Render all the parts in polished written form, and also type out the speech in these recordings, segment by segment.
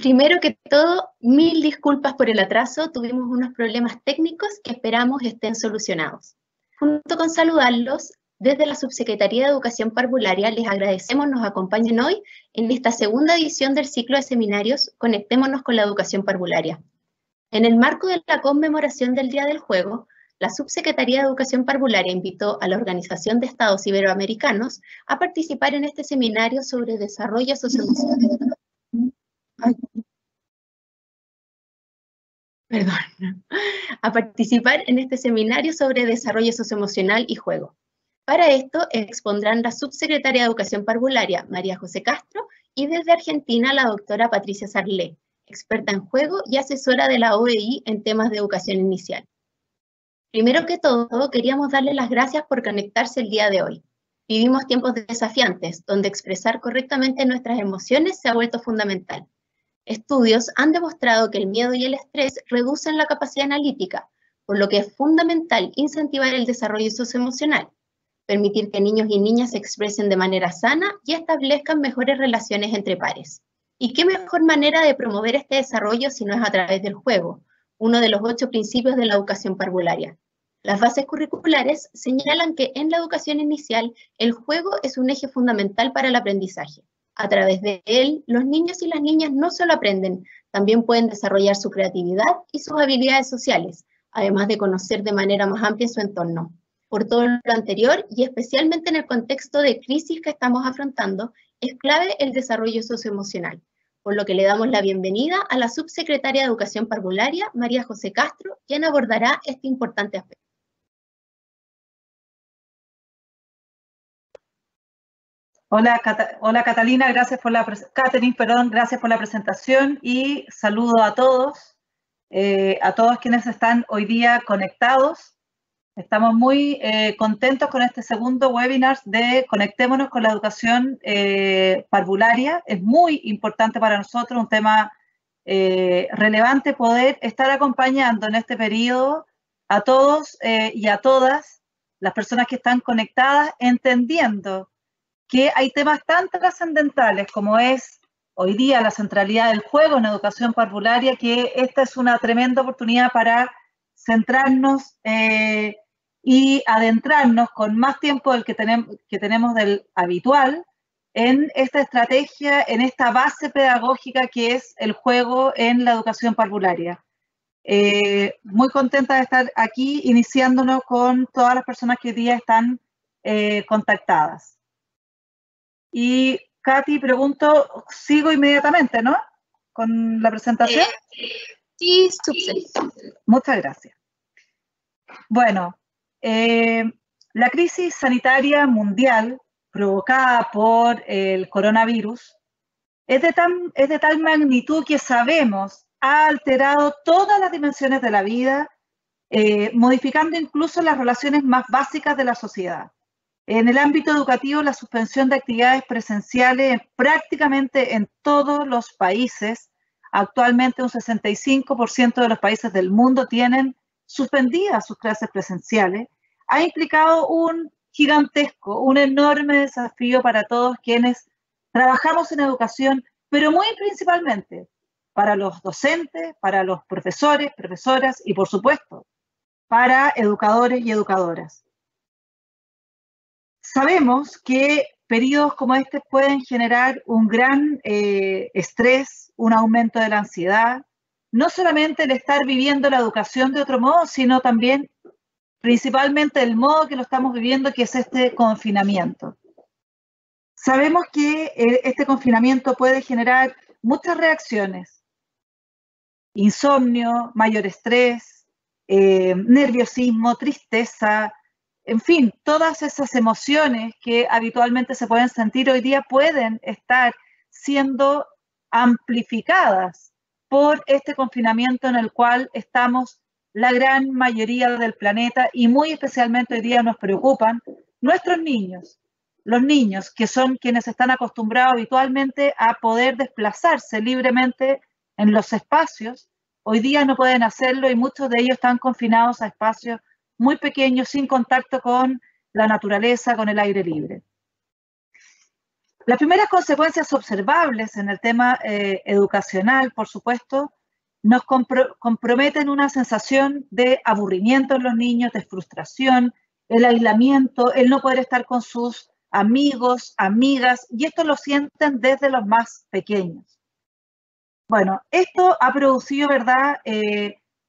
Primero que todo, mil disculpas por el atraso, tuvimos unos problemas técnicos que esperamos estén solucionados. Junto con saludarlos, desde la Subsecretaría de Educación Parvularia les agradecemos nos acompañen hoy en esta segunda edición del ciclo de seminarios Conectémonos con la Educación Parvularia. En el marco de la conmemoración del Día del Juego, la Subsecretaría de Educación Parvularia invitó a la Organización de Estados Iberoamericanos a participar en este seminario sobre desarrollo socioemocional. A participar en este seminario sobre desarrollo socioemocional y juego. Para esto expondrán la Subsecretaria de Educación Parvularia, María José Castro, y desde Argentina la doctora Patricia Sarlé, experta en juego y asesora de la OEI en temas de educación inicial. Primero que todo, queríamos darle las gracias por conectarse el día de hoy. Vivimos tiempos desafiantes, donde expresar correctamente nuestras emociones se ha vuelto fundamental. Estudios han demostrado que el miedo y el estrés reducen la capacidad analítica, por lo que es fundamental incentivar el desarrollo socioemocional, permitir que niños y niñas se expresen de manera sana y establezcan mejores relaciones entre pares. ¿Y qué mejor manera de promover este desarrollo si no es a través del juego, uno de los 8 principios de la educación parvularia? Las bases curriculares señalan que en la educación inicial el juego es un eje fundamental para el aprendizaje. A través de él, los niños y las niñas no solo aprenden, también pueden desarrollar su creatividad y sus habilidades sociales, además de conocer de manera más amplia su entorno. Por todo lo anterior, y especialmente en el contexto de crisis que estamos afrontando, es clave el desarrollo socioemocional, por lo que le damos la bienvenida a la Subsecretaria de Educación Parvularia, María José Castro, quien abordará este importante aspecto. Hola Catalina, gracias por gracias por la presentación y saludo a todos quienes están hoy día conectados. Estamos muy contentos con este segundo webinar de Conectémonos con la Educación Parvularia. Es muy importante para nosotros, un tema relevante, poder estar acompañando en este periodo a todos y a todas las personas que están conectadas, entendiendo que hay temas tan trascendentales como es hoy día la centralidad del juego en educación parvularia, que esta es una tremenda oportunidad para centrarnos y adentrarnos con más tiempo del que tenemos del habitual en esta estrategia, en esta base pedagógica que es el juego en la educación parvularia. Muy contenta de estar aquí iniciándonos con todas las personas que hoy día están contactadas. Y Katy, pregunto, sigo inmediatamente, ¿no? Con la presentación. Sí, súper. Muchas gracias. Bueno, la crisis sanitaria mundial provocada por el coronavirus es de tal magnitud que sabemos ha alterado todas las dimensiones de la vida, modificando incluso las relaciones más básicas de la sociedad. En el ámbito educativo, la suspensión de actividades presenciales prácticamente en todos los países, actualmente un 65% de los países del mundo tienen suspendidas sus clases presenciales, ha implicado un gigantesco, un enorme desafío para todos quienes trabajamos en educación, pero muy principalmente para los docentes, para los profesores, profesoras y, por supuesto, para educadores y educadoras. Sabemos que periodos como este pueden generar un gran estrés, un aumento de la ansiedad, no solamente el estar viviendo la educación de otro modo, sino también principalmente el modo que lo estamos viviendo, que es este confinamiento. Sabemos que este confinamiento puede generar muchas reacciones: insomnio, mayor estrés, nerviosismo, tristeza, en fin, todas esas emociones que habitualmente se pueden sentir hoy día pueden estar siendo amplificadas por este confinamiento en el cual estamos la gran mayoría del planeta, y muy especialmente hoy día nos preocupan nuestros niños, los niños que son quienes están acostumbrados habitualmente a poder desplazarse libremente en los espacios. Hoy día no pueden hacerlo y muchos de ellos están confinados a espacios muy pequeños, sin contacto con la naturaleza, con el aire libre. Las primeras consecuencias observables en el tema educacional, por supuesto, nos comprometen una sensación de aburrimiento en los niños, de frustración, el aislamiento, el no poder estar con sus amigos, amigas, y esto lo sienten desde los más pequeños. Bueno, esto ha producido, ¿verdad?,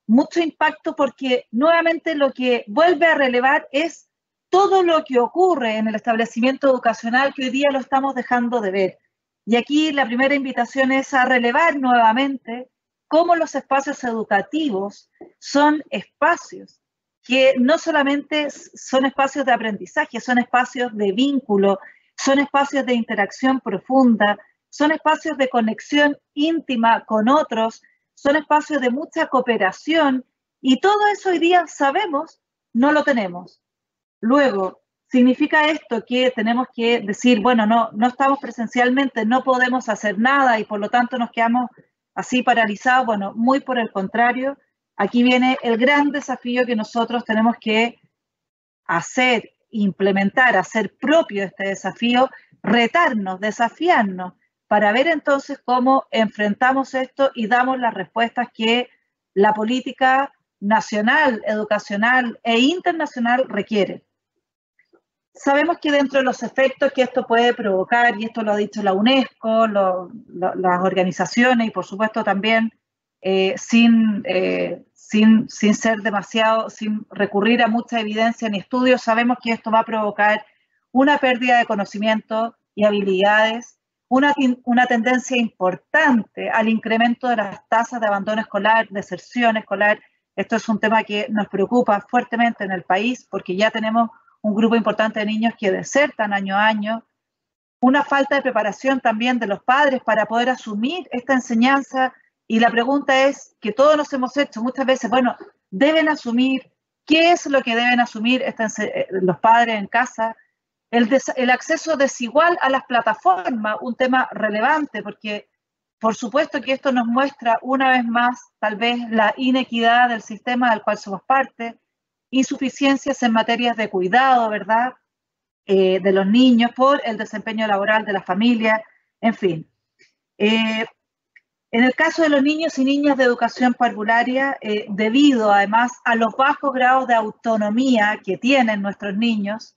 mucho impacto porque nuevamente lo que vuelve a relevar es todo lo que ocurre en el establecimiento educacional que hoy día lo estamos dejando de ver. Y aquí la primera invitación es a relevar nuevamente cómo los espacios educativos son espacios que no solamente son espacios de aprendizaje, son espacios de vínculo, son espacios de interacción profunda, son espacios de conexión íntima con otros, son espacios de mucha cooperación y todo eso hoy día sabemos no lo tenemos. Luego, ¿significa esto que tenemos que decir, bueno, no estamos presencialmente, no podemos hacer nada y por lo tanto nos quedamos así paralizados? Bueno, muy por el contrario, aquí viene el gran desafío que nosotros tenemos que hacer, implementar, hacer propio este desafío, retarnos, desafiarnos, para ver entonces cómo enfrentamos esto y damos las respuestas que la política nacional, educacional e internacional requiere. Sabemos que dentro de los efectos que esto puede provocar, y esto lo ha dicho la UNESCO, las organizaciones y por supuesto también sin ser demasiado, sin recurrir a mucha evidencia ni estudios, sabemos que esto va a provocar una pérdida de conocimiento y habilidades, una tendencia importante al incremento de las tasas de abandono escolar, deserción escolar. Esto es un tema que nos preocupa fuertemente en el país porque ya tenemos un grupo importante de niños que desertan año a año, una falta de preparación también de los padres para poder asumir esta enseñanza. Y la pregunta es, que todos nos hemos hecho muchas veces, bueno, deben asumir, ¿qué es lo que deben asumir los padres en casa? El acceso desigual a las plataformas, un tema relevante, porque por supuesto que esto nos muestra una vez más, tal vez, la inequidad del sistema del cual somos parte, insuficiencias en materias de cuidado, ¿verdad?, de los niños por el desempeño laboral de la familia, en fin. En el caso de los niños y niñas de educación parvularia, debido además a los bajos grados de autonomía que tienen nuestros niños,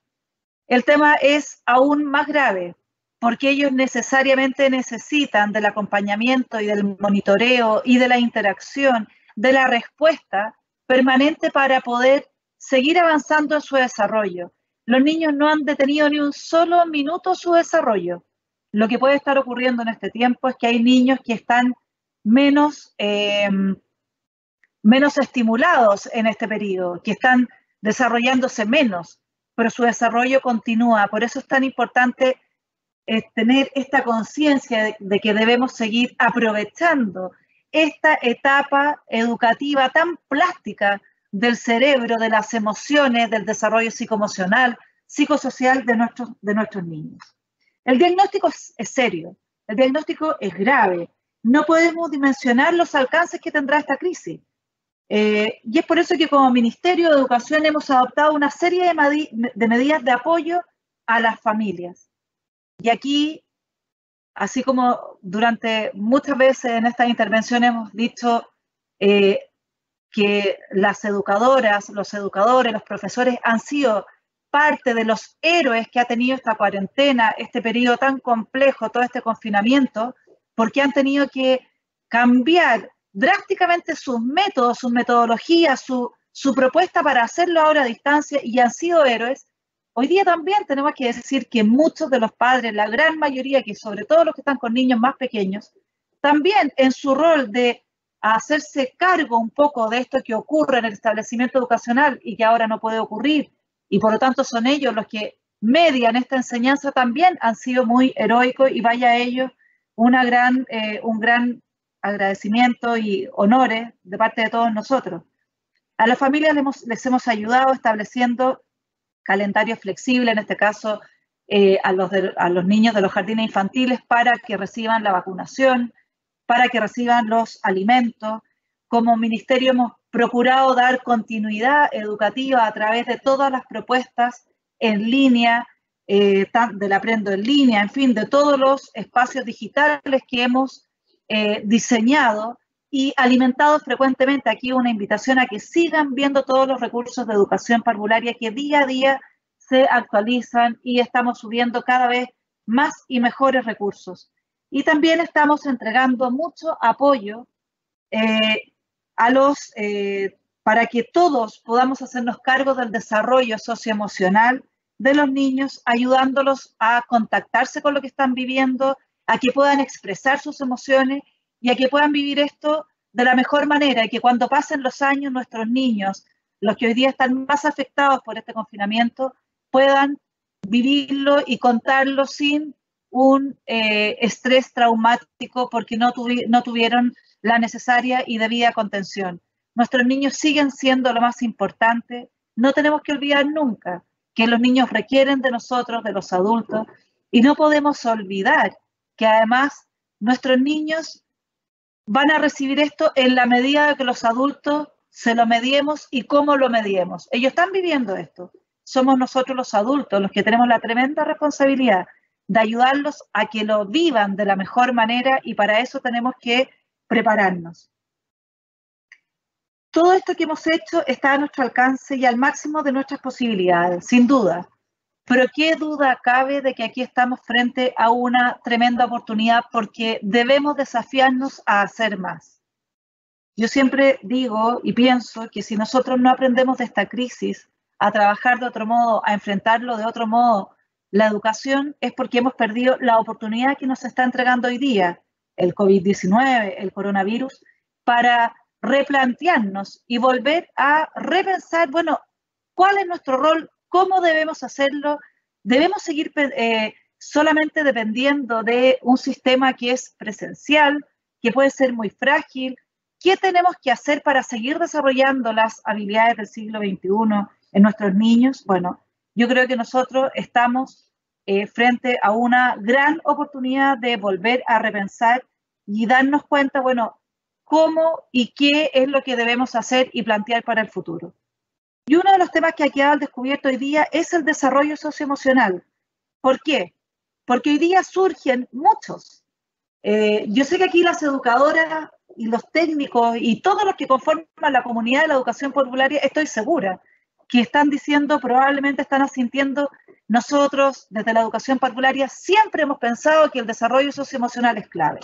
el tema es aún más grave, porque ellos necesariamente necesitan del acompañamiento y del monitoreo y de la interacción, de la respuesta permanente para poder seguir avanzando en su desarrollo. Los niños no han detenido ni un solo minuto su desarrollo. Lo que puede estar ocurriendo en este tiempo es que hay niños que están menos estimulados en este periodo, que están desarrollándose menos, pero su desarrollo continúa. Por eso es tan importante tener esta conciencia de que debemos seguir aprovechando esta etapa educativa tan plástica del cerebro, de las emociones, del desarrollo psicoemocional, psicosocial de nuestros niños. El diagnóstico es serio, el diagnóstico es grave. No podemos dimensionar los alcances que tendrá esta crisis. Y es por eso que como Ministerio de Educación hemos adoptado una serie de medidas de apoyo a las familias. Y aquí, así como durante muchas veces en estas intervenciones hemos dicho que las educadoras, los educadores, los profesores han sido parte de los héroes que ha tenido esta cuarentena, este periodo tan complejo, todo este confinamiento, porque han tenido que cambiar drásticamente sus métodos, sus metodologías, su propuesta para hacerlo ahora a distancia y han sido héroes. Hoy día también tenemos que decir que muchos de los padres, la gran mayoría, que sobre todo los que están con niños más pequeños, también en su rol de hacerse cargo un poco de esto que ocurre en el establecimiento educacional y que ahora no puede ocurrir, y por lo tanto son ellos los que median esta enseñanza, también han sido muy heroicos y vaya a ellos un gran agradecimiento y honores de parte de todos nosotros. A las familias les hemos ayudado estableciendo calendarios flexibles, en este caso a los niños de los jardines infantiles para que reciban la vacunación, para que reciban los alimentos. Como ministerio hemos procurado dar continuidad educativa a través de todas las propuestas en línea del Aprendo en Línea, en fin, de todos los espacios digitales que hemos diseñado y alimentado frecuentemente. Aquí una invitación a que sigan viendo todos los recursos de educación parvularia que día a día se actualizan y estamos subiendo cada vez más y mejores recursos. Y también estamos entregando mucho apoyo para que todos podamos hacernos cargo del desarrollo socioemocional de los niños, ayudándolos a contactarse con lo que están viviendo, a que puedan expresar sus emociones y a que puedan vivir esto de la mejor manera, y que cuando pasen los años nuestros niños, los que hoy día están más afectados por este confinamiento, puedan vivirlo y contarlo sin un estrés traumático porque no tuvieron la necesaria y debida contención. Nuestros niños siguen siendo lo más importante. No tenemos que olvidar nunca que los niños requieren de nosotros, de los adultos, y no podemos olvidar que además nuestros niños van a recibir esto en la medida de que los adultos se lo mediemos y cómo lo mediemos. Ellos están viviendo esto. Somos nosotros los adultos los que tenemos la tremenda responsabilidad de ayudarlos a que lo vivan de la mejor manera, y para eso tenemos que prepararnos. Todo esto que hemos hecho está a nuestro alcance y al máximo de nuestras posibilidades, sin duda. Pero qué duda cabe de que aquí estamos frente a una tremenda oportunidad, porque debemos desafiarnos a hacer más. Yo siempre digo y pienso que si nosotros no aprendemos de esta crisis a trabajar de otro modo, a enfrentarlo de otro modo, la educación, es porque hemos perdido la oportunidad que nos está entregando hoy día el COVID-19, el coronavirus, para replantearnos y volver a repensar, bueno, ¿cuál es nuestro rol? ¿Cómo debemos hacerlo? ¿Debemos seguir solamente dependiendo de un sistema que es presencial, que puede ser muy frágil? ¿Qué tenemos que hacer para seguir desarrollando las habilidades del siglo XXI en nuestros niños? Bueno, yo creo que nosotros estamos frente a una gran oportunidad de volver a repensar y darnos cuenta, bueno, cómo y qué es lo que debemos hacer y plantear para el futuro. Y uno de los temas que ha quedado al descubierto hoy día es el desarrollo socioemocional. ¿Por qué? Porque hoy día surgen muchos. Yo sé que aquí las educadoras y los técnicos y todos los que conforman la comunidad de la educación parvularia, estoy segura que están diciendo, probablemente están asintiendo, nosotros desde la educación parvularia siempre hemos pensado que el desarrollo socioemocional es clave.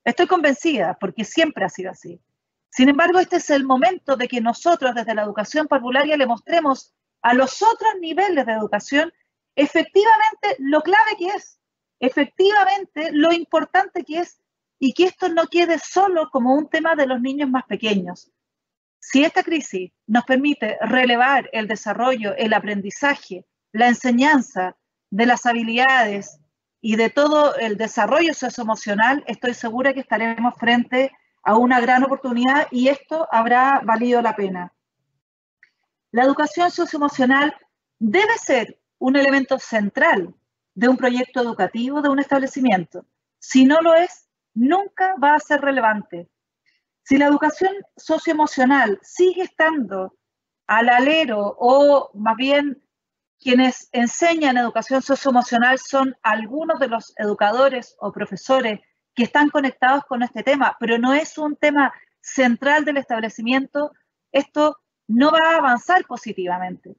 Estoy convencida, porque siempre ha sido así. Sin embargo, este es el momento de que nosotros desde la educación parvularia le mostremos a los otros niveles de educación efectivamente lo clave que es, efectivamente lo importante que es, y que esto no quede solo como un tema de los niños más pequeños. Si esta crisis nos permite relevar el desarrollo, el aprendizaje, la enseñanza de las habilidades y de todo el desarrollo socioemocional, estoy segura que estaremos frente a una gran oportunidad y esto habrá valido la pena. La educación socioemocional debe ser un elemento central de un proyecto educativo, de un establecimiento. Si no lo es, nunca va a ser relevante. Si la educación socioemocional sigue estando al alero, o más bien quienes enseñan educación socioemocional son algunos de los educadores o profesores que están conectados con este tema, pero no es un tema central del establecimiento, esto no va a avanzar positivamente.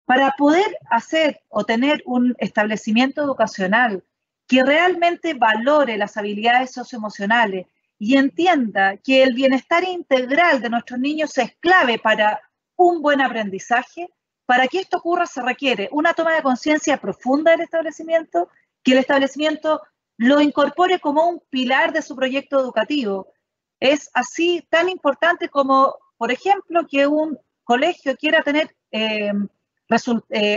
Para poder hacer o tener un establecimiento educacional que realmente valore las habilidades socioemocionales y entienda que el bienestar integral de nuestros niños es clave para un buen aprendizaje, para que esto ocurra se requiere una toma de conciencia profunda del establecimiento, que el establecimiento lo incorpore como un pilar de su proyecto educativo. Es así tan importante como, por ejemplo, que un colegio quiera tener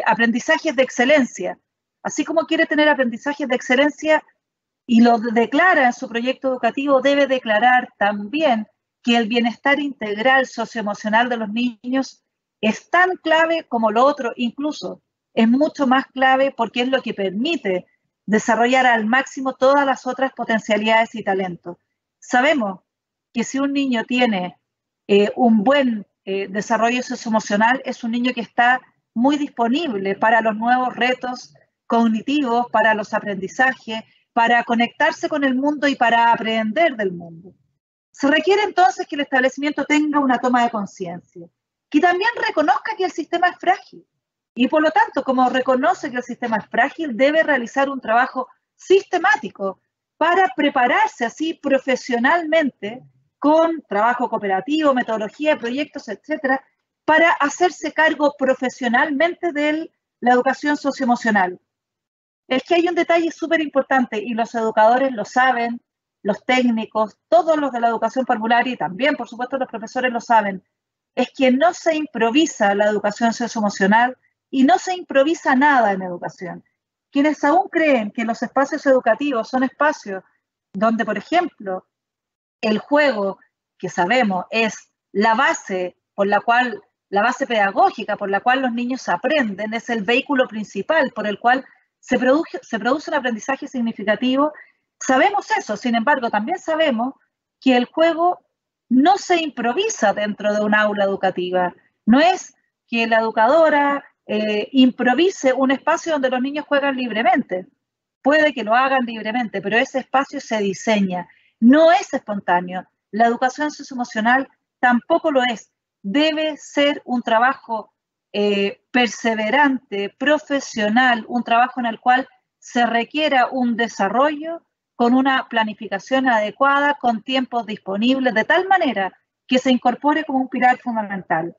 aprendizajes de excelencia. Así como quiere tener aprendizajes de excelencia y lo declara en su proyecto educativo, debe declarar también que el bienestar integral socioemocional de los niños es tan clave como lo otro, incluso es mucho más clave porque es lo que permite desarrollar al máximo todas las otras potencialidades y talentos. Sabemos que si un niño tiene un buen desarrollo socioemocional, es un niño que está muy disponible para los nuevos retos cognitivos para los aprendizajes, para conectarse con el mundo y para aprender del mundo. Se requiere entonces que el establecimiento tenga una toma de conciencia, que también reconozca que el sistema es frágil y por lo tanto, como reconoce que el sistema es frágil, debe realizar un trabajo sistemático para prepararse así profesionalmente con trabajo cooperativo, metodología, proyectos, etcétera, para hacerse cargo profesionalmente de la educación socioemocional. Es que hay un detalle súper importante y los educadores lo saben, los técnicos, todos los de la educación parvularia y también, por supuesto, los profesores lo saben, es que no se improvisa la educación socioemocional y no se improvisa nada en educación. Quienes aún creen que los espacios educativos son espacios donde, por ejemplo, el juego, que sabemos es la base por la cual, la base pedagógica por la cual los niños aprenden, es el vehículo principal por el cual se produce un aprendizaje significativo. Sabemos eso, sin embargo, también sabemos que el juego no se improvisa dentro de un aula educativa. No es que la educadora improvise un espacio donde los niños juegan libremente. Puede que lo hagan libremente, pero ese espacio se diseña. No es espontáneo. La educación socioemocional tampoco lo es. Debe ser un trabajo perseverante, profesional, un trabajo en el cual se requiera un desarrollo con una planificación adecuada, con tiempos disponibles, de tal manera que se incorpore como un pilar fundamental.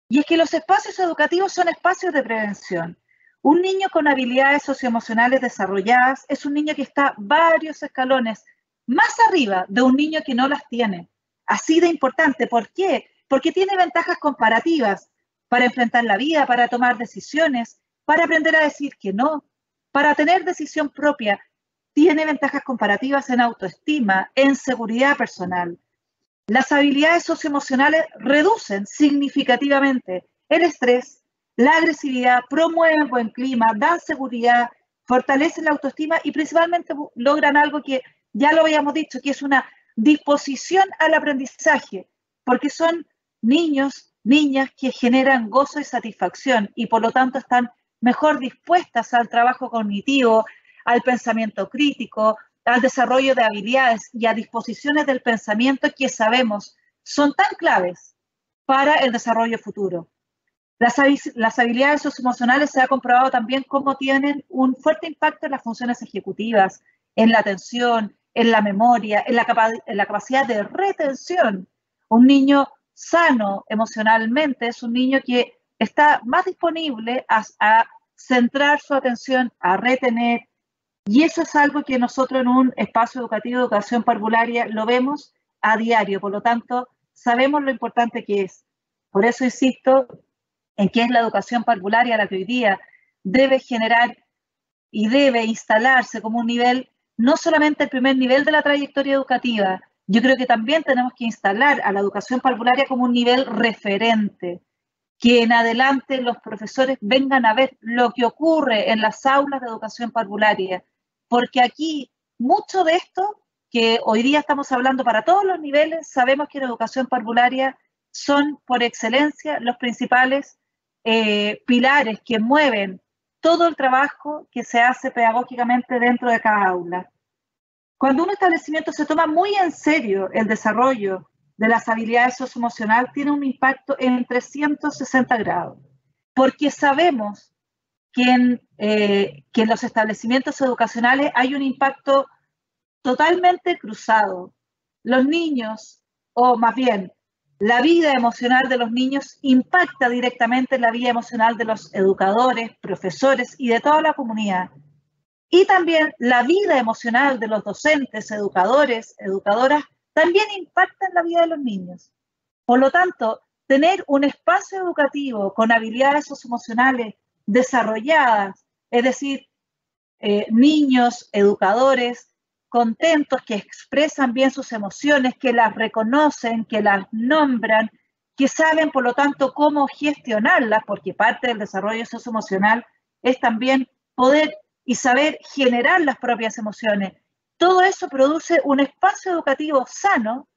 Y es que los espacios educativos son espacios de prevención. Un niño con habilidades socioemocionales desarrolladas es un niño que está varios escalones más arriba de un niño que no las tiene. Así de importante. ¿Por qué? Porque tiene ventajas comparativas para enfrentar la vida, para tomar decisiones, para aprender a decir que no, para tener decisión propia. Tiene ventajas comparativas en autoestima, en seguridad personal. Las habilidades socioemocionales reducen significativamente el estrés, la agresividad, promueven buen clima, dan seguridad, fortalecen la autoestima y principalmente logran algo que ya lo habíamos dicho, que es una disposición al aprendizaje, porque son niños, niñas que generan gozo y satisfacción y por lo tanto están mejor dispuestas al trabajo cognitivo, al pensamiento crítico, al desarrollo de habilidades y a disposiciones del pensamiento que sabemos son tan claves para el desarrollo futuro. Las habilidades socioemocionales se ha comprobado también cómo tienen un fuerte impacto en las funciones ejecutivas, en la atención, en la memoria, en la capacidad de retención. Un niño sano emocionalmente es un niño que está más disponible a centrar su atención, a retener, y eso es algo que nosotros en un espacio educativo de educación parvularia lo vemos a diario, por lo tanto, sabemos lo importante que es. Por eso insisto en que es la educación parvularia la que hoy día debe generar y debe instalarse como un nivel, no solamente el primer nivel de la trayectoria educativa, yo creo que también tenemos que instalar a la educación parvularia como un nivel referente, que en adelante los profesores vengan a ver lo que ocurre en las aulas de educación parvularia, porque aquí mucho de esto que hoy día estamos hablando para todos los niveles, sabemos que en educación parvularia son por excelencia los principales pilares que mueven todo el trabajo que se hace pedagógicamente dentro de cada aula. Cuando un establecimiento se toma muy en serio el desarrollo de las habilidades socioemocionales, tiene un impacto en 360 grados, porque sabemos que en los establecimientos educacionales hay un impacto totalmente cruzado. Los niños, o más bien, la vida emocional de los niños impacta directamente en la vida emocional de los educadores, profesores y de toda la comunidad. Y también la vida emocional de los docentes, educadores, educadoras, también impacta en la vida de los niños. Por lo tanto, tener un espacio educativo con habilidades socioemocionales desarrolladas, es decir, niños, educadores, contentos, que expresan bien sus emociones, que las reconocen, que las nombran, que saben, por lo tanto, cómo gestionarlas, porque parte del desarrollo socioemocional es también poder y saber generar las propias emociones. Todo eso produce un espacio educativo sano,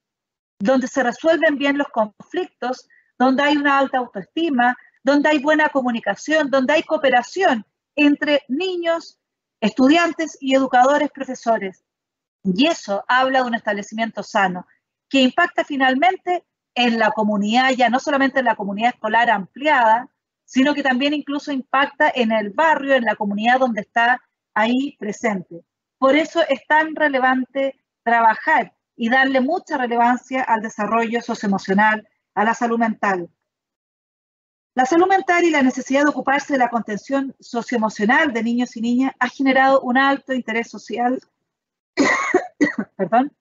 donde se resuelven bien los conflictos, donde hay una alta autoestima, donde hay buena comunicación, donde hay cooperación entre niños, estudiantes y educadores, profesores. Y eso habla de un establecimiento sano, que impacta finalmente en la comunidad, ya no solamente en la comunidad escolar ampliada, sino que también incluso impacta en el barrio, en la comunidad donde está ahí presente. Por eso es tan relevante trabajar y darle mucha relevancia al desarrollo socioemocional, a la salud mental. La salud mental y la necesidad de ocuparse de la contención socioemocional de niños y niñas ha generado un alto interés social, perdón,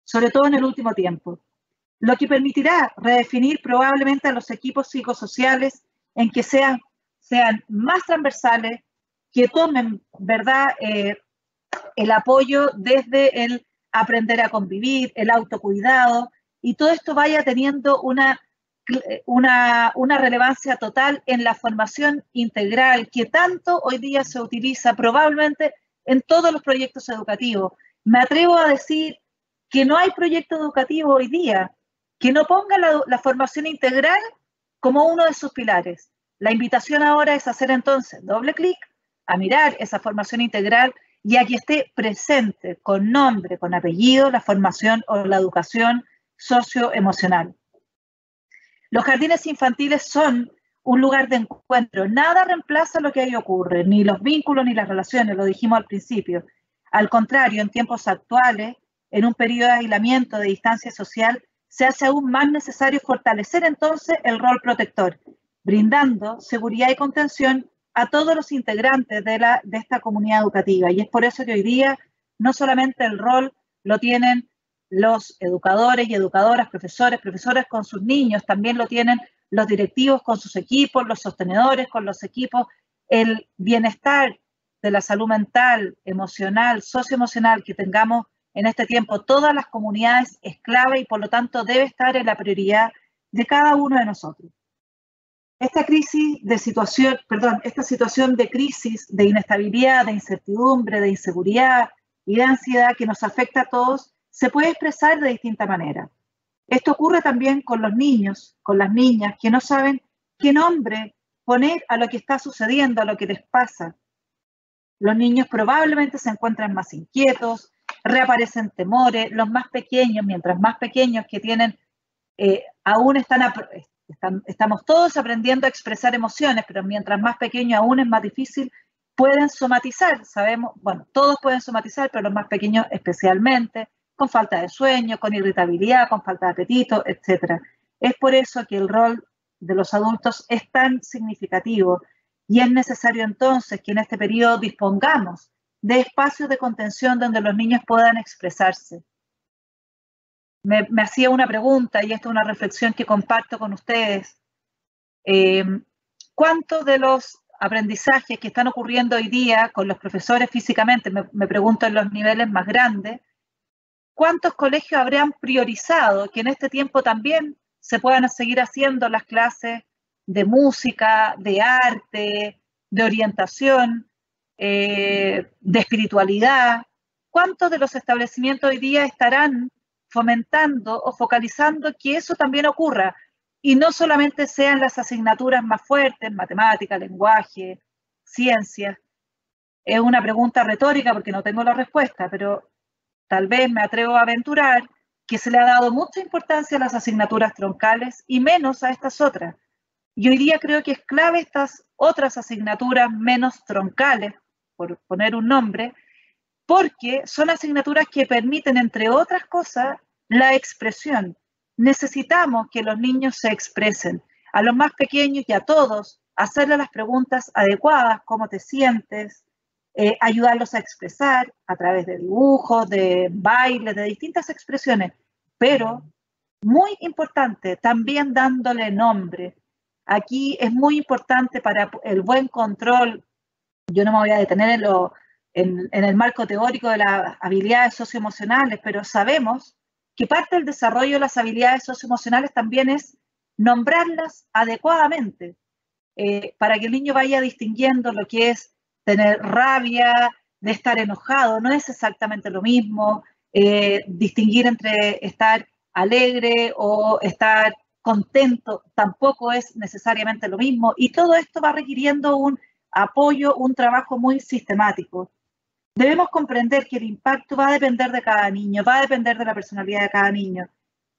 sobre todo en el último tiempo, lo que permitirá redefinir probablemente a los equipos psicosociales en que sean más transversales, que tomen, ¿verdad?, el apoyo desde el aprender a convivir, el autocuidado, y todo esto vaya teniendo una relevancia total en la formación integral que tanto hoy día se utiliza probablemente en todos los proyectos educativos. Me atrevo a decir que no hay proyecto educativo hoy día que no ponga la formación integral como uno de sus pilares. La invitación ahora es hacer entonces doble clic a mirar esa formación integral y a que esté presente con nombre, con apellido, la formación o la educación socioemocional. Los jardines infantiles son un lugar de encuentro. Nada reemplaza lo que ahí ocurre, ni los vínculos ni las relaciones, lo dijimos al principio. Al contrario, en tiempos actuales, en un periodo de aislamiento, de distancia social, se hace aún más necesario fortalecer entonces el rol protector, brindando seguridad y contención a todos los integrantes de esta comunidad educativa. Y es por eso que hoy día no solamente el rol lo tienen los educadores y educadoras, profesoras con sus niños, también lo tienen los directivos con sus equipos, los sostenedores con los equipos. El bienestar de la salud mental, emocional, socioemocional que tengamos en este tiempo todas las comunidades es clave y por lo tanto debe estar en la prioridad de cada uno de nosotros. Esta situación de crisis, de inestabilidad, de incertidumbre, de inseguridad y de ansiedad que nos afecta a todos, se puede expresar de distinta manera. Esto ocurre también con los niños, con las niñas, que no saben qué nombre poner a lo que está sucediendo, a lo que les pasa. Los niños probablemente se encuentran más inquietos, reaparecen temores, los más pequeños, mientras más pequeños que tienen, aún estamos todos aprendiendo a expresar emociones, pero mientras más pequeños aún es más difícil, pueden somatizar, sabemos, bueno, todos pueden somatizar, pero los más pequeños especialmente, con falta de sueño, con irritabilidad, con falta de apetito, etc. Es por eso que el rol de los adultos es tan significativo y es necesario entonces que en este periodo dispongamos de espacios de contención donde los niños puedan expresarse. Me hacía una pregunta y esta es una reflexión que comparto con ustedes. ¿Cuántos de los aprendizajes que están ocurriendo hoy día con los profesores físicamente, me pregunto en los niveles más grandes, cuántos colegios habrían priorizado que en este tiempo también se puedan seguir haciendo las clases de música, de arte, de orientación, de espiritualidad? ¿Cuántos de los establecimientos hoy día estarán fomentando o focalizando que eso también ocurra? Y no solamente sean las asignaturas más fuertes, matemática, lenguaje, ciencias. Es una pregunta retórica porque no tengo la respuesta, pero tal vez me atrevo a aventurar que se le ha dado mucha importancia a las asignaturas troncales y menos a estas otras. Y hoy día creo que es clave estas otras asignaturas menos troncales, por poner un nombre, porque son asignaturas que permiten, entre otras cosas, la expresión. Necesitamos que los niños se expresen. A los más pequeños y a todos, hacerles las preguntas adecuadas, cómo te sientes, ayudarlos a expresar a través de dibujos, de bailes, de distintas expresiones, pero muy importante, también dándole nombre. Aquí es muy importante para el buen control. Yo no me voy a detener en el marco teórico de las habilidades socioemocionales, pero sabemos que parte del desarrollo de las habilidades socioemocionales también es nombrarlas adecuadamente, para que el niño vaya distinguiendo lo que es tener rabia, de estar enojado, no es exactamente lo mismo, distinguir entre estar alegre o estar contento tampoco es necesariamente lo mismo, y todo esto va requiriendo un apoyo un trabajo muy sistemático. Debemos comprender que el impacto va a depender de cada niño, va a depender de la personalidad de cada niño,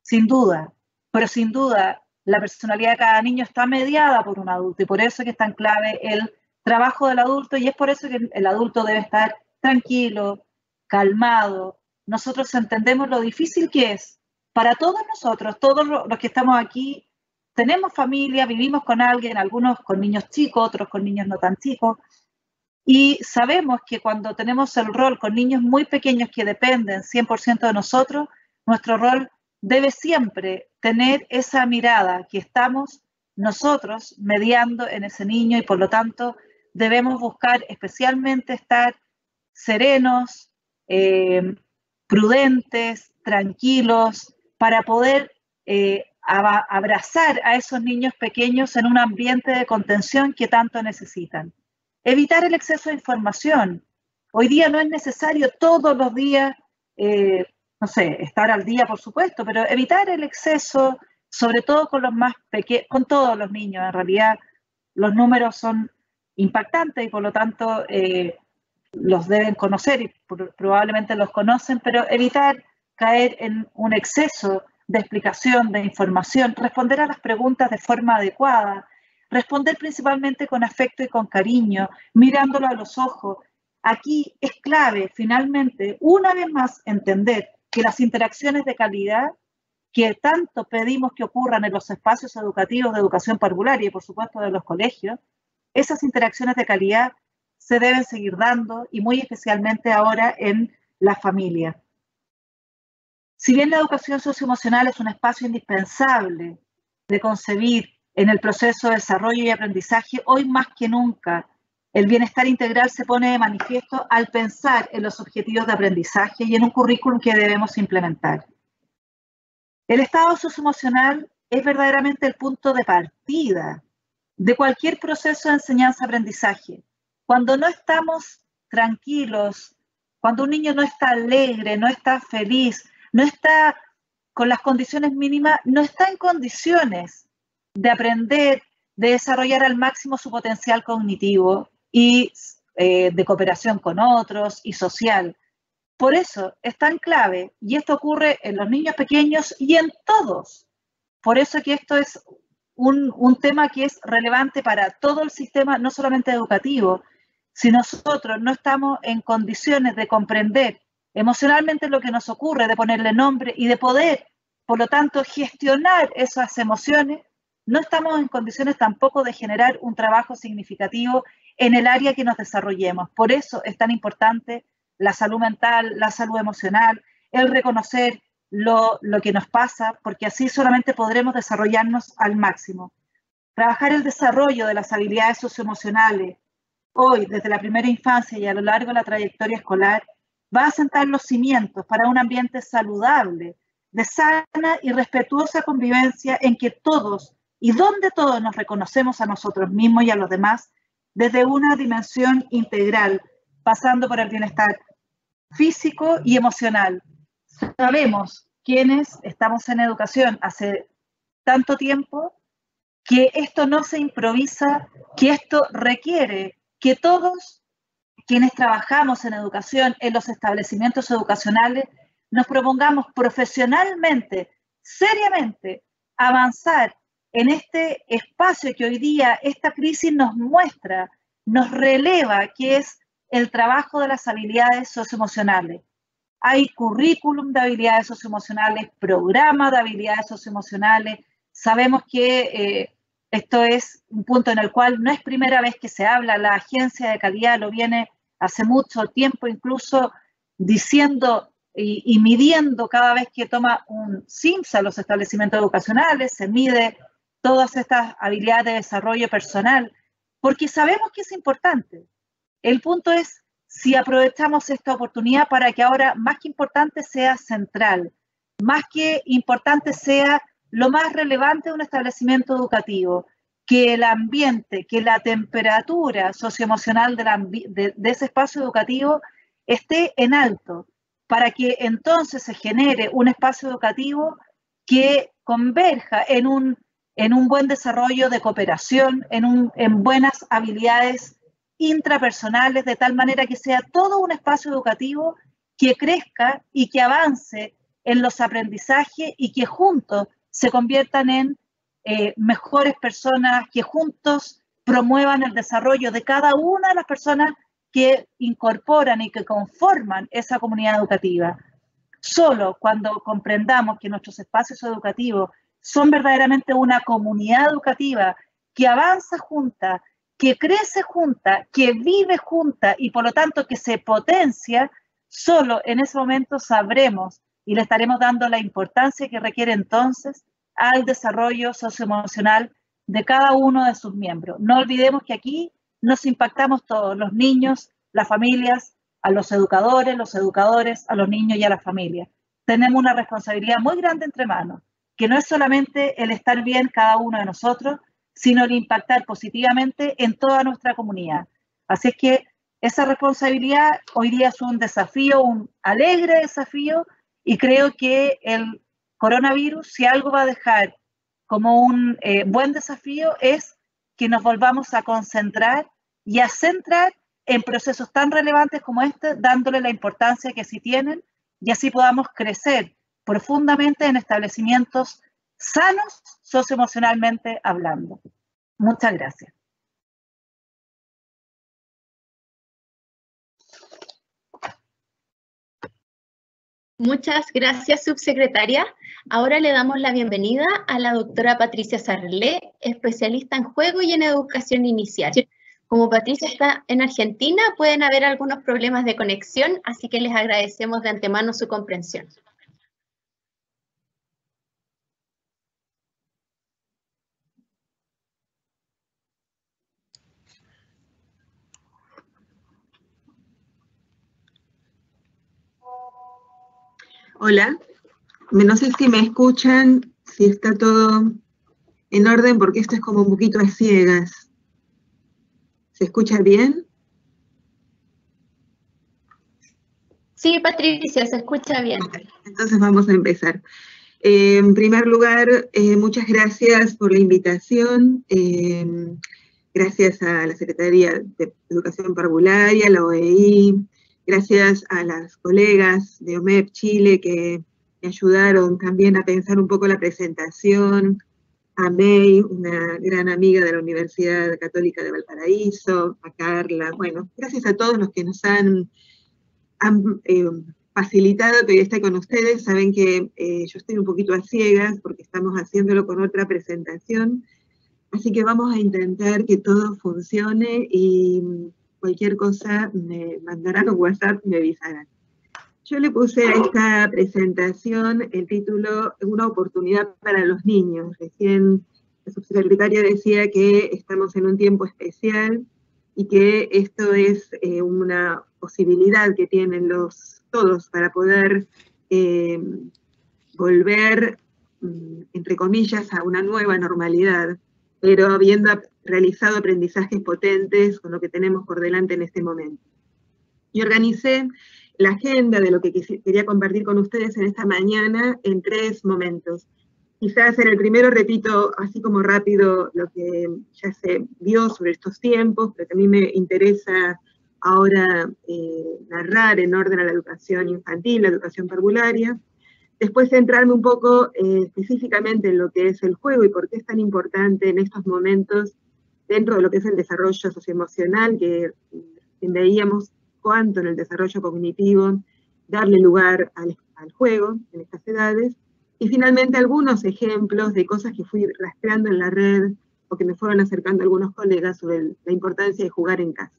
sin duda, pero sin duda la personalidad de cada niño está mediada por un adulto y por eso es que es tan clave el trabajo del adulto y es por eso que el adulto debe estar tranquilo, calmado. Nosotros entendemos lo difícil que es para todos nosotros, todos los que estamos aquí, tenemos familia, vivimos con alguien, algunos con niños chicos, otros con niños no tan chicos, y sabemos que cuando tenemos el rol con niños muy pequeños que dependen 100% de nosotros, nuestro rol debe siempre tener esa mirada que estamos nosotros mediando en ese niño y por lo tanto debemos buscar especialmente estar serenos, prudentes, tranquilos, para poder abrazar a esos niños pequeños en un ambiente de contención que tanto necesitan. Evitar el exceso de información. Hoy día no es necesario todos los días, no sé, estar al día por supuesto, pero evitar el exceso, sobre todo con los más pequeños, con todos los niños. En realidad los números son impactantes y por lo tanto los deben conocer y probablemente los conocen, pero evitar caer en un exceso de explicación, de información, responder a las preguntas de forma adecuada, responder principalmente con afecto y con cariño, mirándolo a los ojos. Aquí es clave, finalmente, una vez más, entender que las interacciones de calidad que tanto pedimos que ocurran en los espacios educativos de educación parvularia y, por supuesto, de los colegios, esas interacciones de calidad se deben seguir dando y muy especialmente ahora en la familia. Si bien la educación socioemocional es un espacio indispensable de concebir en el proceso de desarrollo y aprendizaje, hoy más que nunca el bienestar integral se pone de manifiesto al pensar en los objetivos de aprendizaje y en un currículum que debemos implementar. El estado socioemocional es verdaderamente el punto de partida de cualquier proceso de enseñanza-aprendizaje. Cuando no estamos tranquilos, cuando un niño no está alegre, no está feliz, no está con las condiciones mínimas, no está en condiciones de aprender, de desarrollar al máximo su potencial cognitivo y de cooperación con otros y social. Por eso es tan clave, y esto ocurre en los niños pequeños y en todos. Por eso que esto es un tema que es relevante para todo el sistema, no solamente educativo. Si nosotros no estamos en condiciones de comprender emocionalmente lo que nos ocurre, de ponerle nombre y de poder, por lo tanto, gestionar esas emociones, no estamos en condiciones tampoco de generar un trabajo significativo en el área que nos desarrollemos. Por eso es tan importante la salud mental, la salud emocional, el reconocer lo que nos pasa, porque así solamente podremos desarrollarnos al máximo. Trabajar el desarrollo de las habilidades socioemocionales hoy, desde la primera infancia y a lo largo de la trayectoria escolar, va a sentar los cimientos para un ambiente saludable, de sana y respetuosa convivencia en que todos y donde todos nos reconocemos a nosotros mismos y a los demás desde una dimensión integral, pasando por el bienestar físico y emocional. Sabemos quienes estamos en educación hace tanto tiempo que esto no se improvisa, que esto requiere que todos quienes trabajamos en educación, en los establecimientos educacionales, nos propongamos profesionalmente, seriamente, avanzar en este espacio que hoy día esta crisis nos muestra, nos releva, que es el trabajo de las habilidades socioemocionales. Hay currículum de habilidades socioemocionales, programa de habilidades socioemocionales. Sabemos que esto es un punto en el cual no es primera vez que se habla, la agencia de calidad lo viene hace mucho tiempo incluso diciendo y midiendo cada vez que toma un CIMSS a los establecimientos educacionales, se mide todas estas habilidades de desarrollo personal, porque sabemos que es importante. El punto es si aprovechamos esta oportunidad para que ahora, más que importante, sea central, más que importante sea lo más relevante de un establecimiento educativo, que el ambiente, que la temperatura socioemocional de ese espacio educativo esté en alto, para que entonces se genere un espacio educativo que converja en un buen desarrollo de cooperación, en buenas habilidades intrapersonales, de tal manera que sea todo un espacio educativo que crezca y que avance en los aprendizajes y que juntos se conviertan en mejores personas, que juntos promuevan el desarrollo de cada una de las personas que incorporan y que conforman esa comunidad educativa. Solo cuando comprendamos que nuestros espacios educativos son verdaderamente una comunidad educativa que avanza junta, que crece junta, que vive junta y por lo tanto que se potencia, solo en ese momento sabremos y le estaremos dando la importancia que requiere entonces al desarrollo socioemocional de cada uno de sus miembros. No olvidemos que aquí nos impactamos todos, los niños, las familias, a los educadores, a los niños y a las familias. Tenemos una responsabilidad muy grande entre manos, que no es solamente el estar bien cada uno de nosotros, sino el impactar positivamente en toda nuestra comunidad. Así es que esa responsabilidad hoy día es un desafío, un alegre desafío, y creo que el coronavirus, si algo va a dejar como un buen desafío, es que nos volvamos a concentrar y a centrar en procesos tan relevantes como este, dándole la importancia que sí tienen, y así podamos crecer profundamente en establecimientos sanos socioemocionalmente hablando. Muchas gracias. Muchas gracias, subsecretaria. Ahora le damos la bienvenida a la doctora Patricia Sarlé, especialista en juego y en educación inicial. Como Patricia está en Argentina, pueden haber algunos problemas de conexión, así que les agradecemos de antemano su comprensión. Hola, no sé si me escuchan, si está todo en orden, porque esto es como un poquito a ciegas. ¿Se escucha bien? Sí, Patricia, se escucha bien. Entonces vamos a empezar. En primer lugar, muchas gracias por la invitación. Gracias a la Secretaría de Educación Parvularia, la OEI, gracias a las colegas de OMEP Chile que me ayudaron también a pensar un poco la presentación, a May, una gran amiga de la Universidad Católica de Valparaíso, a Carla, bueno, gracias a todos los que nos han facilitado que hoy esté con ustedes. Saben que yo estoy un poquito a ciegas porque estamos haciéndolo con otra presentación, así que vamos a intentar que todo funcione y cualquier cosa me mandarán un WhatsApp y me avisarán. Yo le puse a esta presentación el título Una oportunidad para los niños. Recién la subsecretaria decía que estamos en un tiempo especial y que esto es una posibilidad que tienen todos para poder volver, entre comillas, a una nueva normalidad, pero habiendo realizado aprendizajes potentes con lo que tenemos por delante en este momento. Y organicé la agenda de lo que quería compartir con ustedes en esta mañana en 3 momentos. Quizás en el primero repito así como rápido lo que ya se vio sobre estos tiempos, pero que a mí me interesa ahora narrar en orden a la educación infantil, la educación parvularia. Después centrarme un poco específicamente en lo que es el juego y por qué es tan importante en estos momentos dentro de lo que es el desarrollo socioemocional, que veíamos cuánto en el desarrollo cognitivo darle lugar al juego en estas edades. Y finalmente algunos ejemplos de cosas que fui rastreando en la red o que me fueron acercando algunos colegas sobre la importancia de jugar en casa.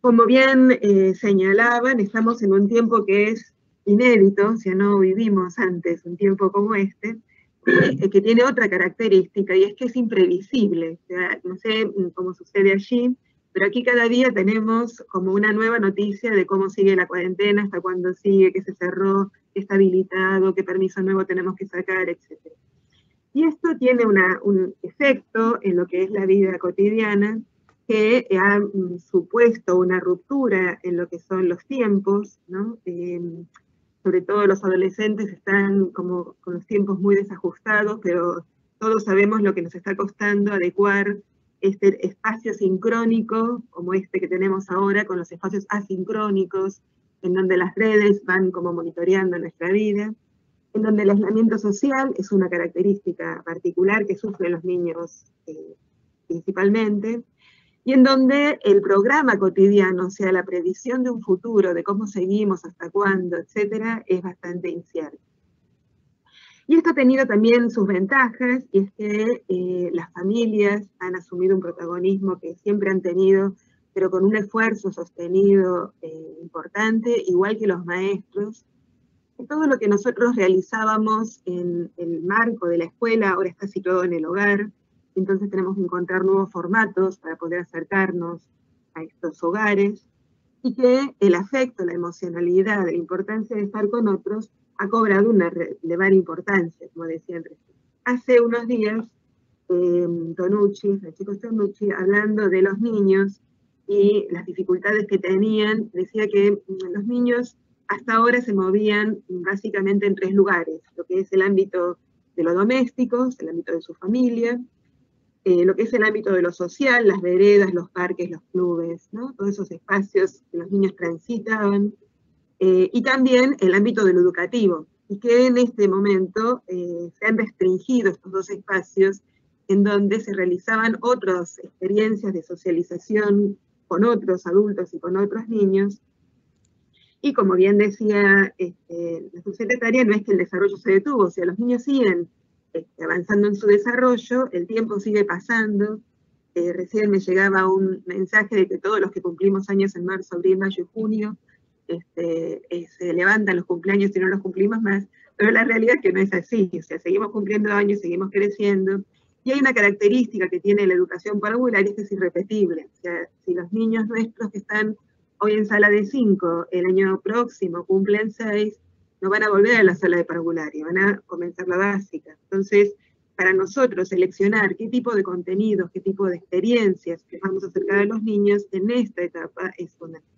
Como bien señalaban, estamos en un tiempo que es inédito, o sea, no vivimos antes un tiempo como este, que tiene otra característica y es que es imprevisible. O sea, no sé cómo sucede allí, pero aquí cada día tenemos como una nueva noticia de cómo sigue la cuarentena, hasta cuándo sigue, qué se cerró, qué está habilitado, qué permiso nuevo tenemos que sacar, etc. Y esto tiene un efecto en lo que es la vida cotidiana, que ha supuesto una ruptura en lo que son los tiempos, ¿no? Sobre todo los adolescentes están como con los tiempos muy desajustados, pero todos sabemos lo que nos está costando adecuar este espacio sincrónico, como este que tenemos ahora, con los espacios asincrónicos, en donde las redes van como monitoreando nuestra vida, en donde el aislamiento social es una característica particular que sufren los niños principalmente, y en donde el programa cotidiano, o sea, la previsión de un futuro, de cómo seguimos, hasta cuándo, etcétera, es bastante incierto. Y esto ha tenido también sus ventajas, y es que las familias han asumido un protagonismo que siempre han tenido, pero con un esfuerzo sostenido importante, igual que los maestros. Y todo lo que nosotros realizábamos en el marco de la escuela ahora está situado en el hogar, entonces tenemos que encontrar nuevos formatos para poder acercarnos a estos hogares, y que el afecto, la emocionalidad, la importancia de estar con otros ha cobrado una relevante importancia, como decía Andrés. Hace unos días, Francisco Tonucci, hablando de los niños y las dificultades que tenían, decía que los niños hasta ahora se movían básicamente en 3 lugares, lo que es el ámbito de lo doméstico, el ámbito de su familia, lo que es el ámbito de lo social, las veredas, los parques, los clubes, ¿no? Todos esos espacios que los niños transitaban, y también el ámbito de lo educativo, y que en este momento se han restringido estos 2 espacios en donde se realizaban otras experiencias de socialización con otros adultos y con otros niños. Y como bien decía la subsecretaria, no es que el desarrollo se detuvo, o sea, los niños siguen avanzando en su desarrollo, el tiempo sigue pasando. Recién me llegaba un mensaje de que todos los que cumplimos años en marzo, abril, mayo y junio, se levantan los cumpleaños y no los cumplimos más, pero la realidad es que no es así, o sea, seguimos cumpliendo años, seguimos creciendo, y hay una característica que tiene la educación parvular, y es que es irrepetible. O sea, si los niños nuestros que están hoy en sala de 5, el año próximo cumplen 6, no van a volver a la sala de parvularia, van a comenzar la básica. Entonces, para nosotros seleccionar qué tipo de contenidos, qué tipo de experiencias que vamos a acercar a los niños en esta etapa es fundamental.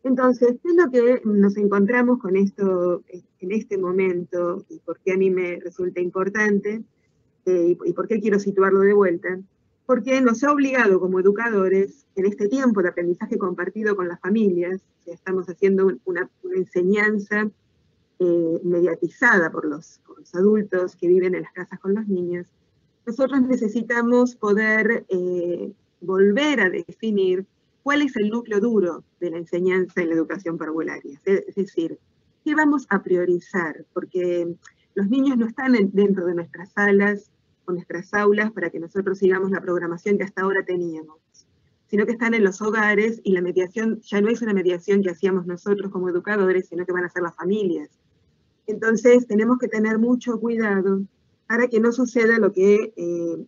Entonces, ¿qué es lo que nos encontramos con esto en este momento? Y por qué a mí me resulta importante, y por qué quiero situarlo de vuelta. Porque nos ha obligado como educadores, en este tiempo de aprendizaje compartido con las familias, o sea, estamos haciendo una enseñanza mediatizada por los adultos que viven en las casas con los niños, nosotros necesitamos poder volver a definir cuál es el núcleo duro de la enseñanza en la educación parvularia. Es decir, ¿qué vamos a priorizar? Porque los niños no están dentro de nuestras salas o nuestras aulas para que nosotros sigamos la programación que hasta ahora teníamos, sino que están en los hogares, y la mediación ya no es una mediación que hacíamos nosotros como educadores, sino que van a ser las familias. Entonces tenemos que tener mucho cuidado para que no suceda lo que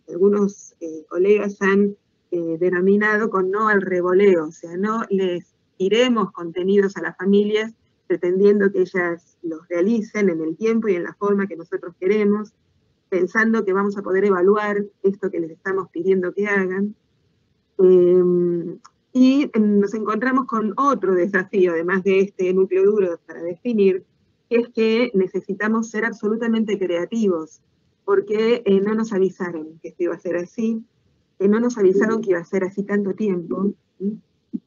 algunos colegas han denominado con no al revoleo, o sea, no les tiremos contenidos a las familias pretendiendo que ellas los realicen en el tiempo y en la forma que nosotros queremos, pensando que vamos a poder evaluar esto que les estamos pidiendo que hagan. Y nos encontramos con otro desafío, además de este núcleo duro para definir, que es que necesitamos ser absolutamente creativos, porque no nos avisaron que esto iba a ser así, no nos avisaron que iba a ser así tanto tiempo.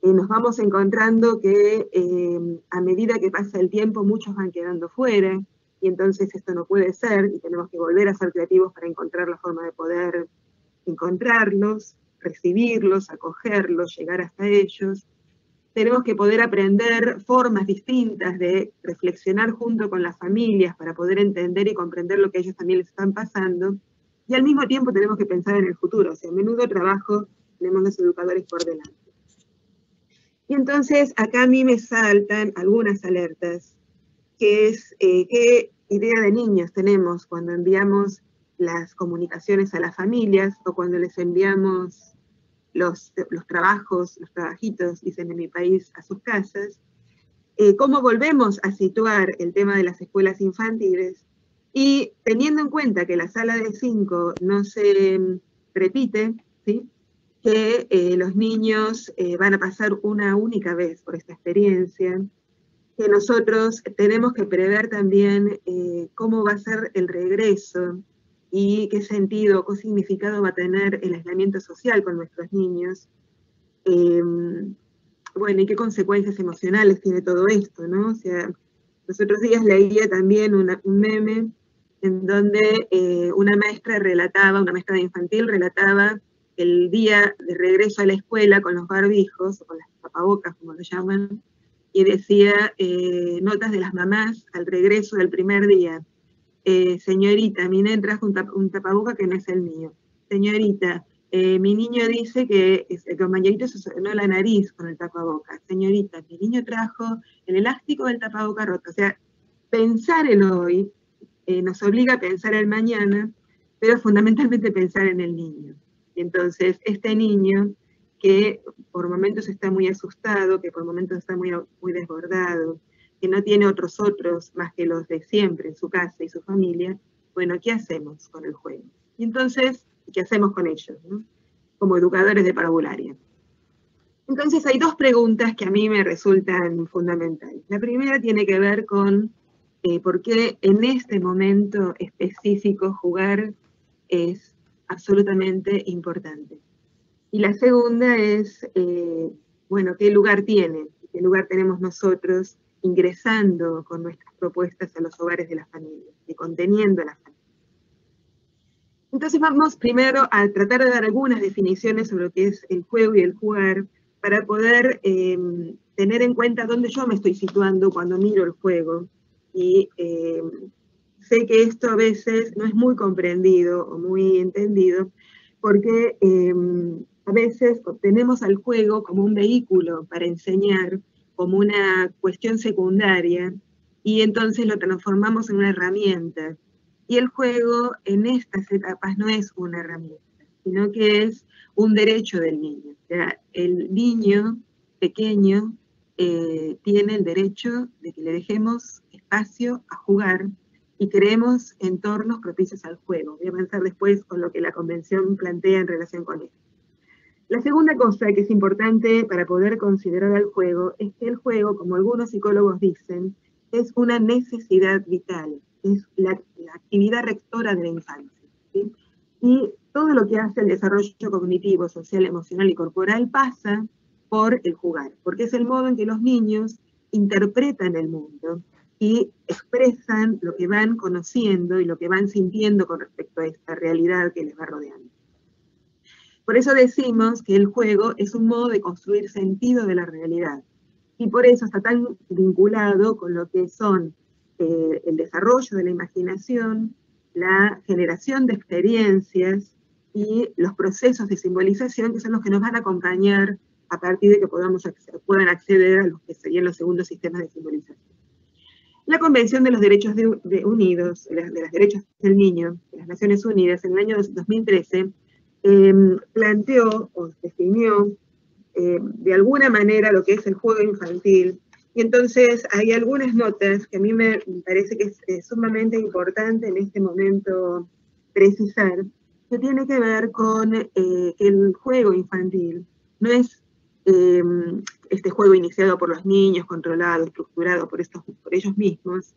Nos vamos encontrando que a medida que pasa el tiempo muchos van quedando fuera, y entonces esto no puede ser, y tenemos que volver a ser creativos para encontrar la forma de poder encontrarlos, recibirlos, acogerlos, llegar hasta ellos. Tenemos que poder aprender formas distintas de reflexionar junto con las familias para poder entender y comprender lo que a ellos también les están pasando, y al mismo tiempo tenemos que pensar en el futuro, o sea, menudo trabajo tenemos los educadores por delante. Y entonces acá a mí me saltan algunas alertas, que es qué idea de niños tenemos cuando enviamos las comunicaciones a las familias, o cuando les enviamos los trabajos, los trabajitos, dicen en mi país, a sus casas. Cómo volvemos a situar el tema de las escuelas infantiles, y teniendo en cuenta que la sala de 5 no se repite, ¿sí?, que los niños van a pasar una única vez por esta experiencia, que nosotros tenemos que prever también cómo va a ser el regreso, y qué sentido, qué significado va a tener el aislamiento social con nuestros niños. Bueno, y qué consecuencias emocionales tiene todo esto, ¿no? O sea, los otros días leía también un meme en donde una maestra de infantil relataba el día de regreso a la escuela con los barbijos, o con las tapabocas, como lo llaman, y decía notas de las mamás al regreso del primer día. Señorita, mi nene trajo un tapaboca que no es el mío. Señorita, mi niño dice que el compañerito se sonó la nariz con el tapabocas. Señorita, mi niño trajo el elástico del tapabocas roto. O sea, pensar en hoy nos obliga a pensar en mañana, pero fundamentalmente pensar en el niño. Y entonces, este niño que por momentos está muy asustado, que por momentos está muy desbordado, que no tiene otros más que los de siempre en su casa y su familia, bueno, ¿qué hacemos con el juego? Y entonces, ¿qué hacemos con ellos, ¿no? Como educadores de parvularia? Entonces hay dos preguntas que a mí me resultan fundamentales. La primera tiene que ver con por qué en este momento específico jugar es absolutamente importante. Y la segunda es, bueno, ¿qué lugar tiene? ¿Qué lugar tenemos nosotros ingresando con nuestras propuestas a los hogares de las familias y conteniendo a las familias? Entonces vamos primero a tratar de dar algunas definiciones sobre lo que es el juego y el jugar para poder tener en cuenta dónde yo me estoy situando cuando miro el juego. Y sé que esto a veces no es muy comprendido o muy entendido, porque a veces tenemos al juego como un vehículo para enseñar, como una cuestión secundaria, y entonces lo transformamos en una herramienta. Y el juego en estas etapas no es una herramienta, sino que es un derecho del niño. O sea, el niño pequeño tiene el derecho de que le dejemos espacio a jugar y creemos entornos propicios al juego. Voy a avanzar después con lo que la Convención plantea en relación con esto. La segunda cosa que es importante para poder considerar al juego es que el juego, como algunos psicólogos dicen, es una necesidad vital, es la actividad rectora de la infancia, ¿sí? Y todo lo que hace el desarrollo cognitivo, social, emocional y corporal pasa por el jugar, porque es el modo en que los niños interpretan el mundo y expresan lo que van conociendo y lo que van sintiendo con respecto a esta realidad que les va rodeando. Por eso decimos que el juego es un modo de construir sentido de la realidad. Y por eso está tan vinculado con lo que son el desarrollo de la imaginación, la generación de experiencias y los procesos de simbolización, que son los que nos van a acompañar a partir de que puedan acceder a los que serían los segundos sistemas de simbolización. La Convención de los Derechos Unidos, de los Derechos del Niño, de las Naciones Unidas, en el año 2013, planteó o definió de alguna manera lo que es el juego infantil. Y entonces hay algunas notas que a mí me parece que es sumamente importante en este momento precisar, que tiene que ver con que el juego infantil no es este juego iniciado por los niños, controlado, estructurado por ellos mismos,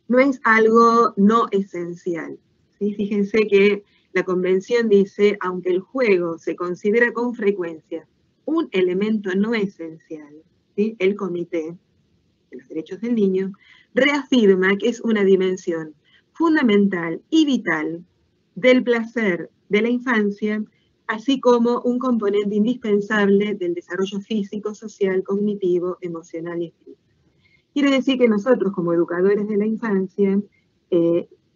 no es algo no esencial, ¿sí? Fíjense que la Convención dice, aunque el juego se considera con frecuencia un elemento no esencial, ¿sí? El Comité de los Derechos del Niño reafirma que es una dimensión fundamental y vital del placer de la infancia, así como un componente indispensable del desarrollo físico, social, cognitivo, emocional y espiritual. Quiere decir que nosotros, como educadores de la infancia,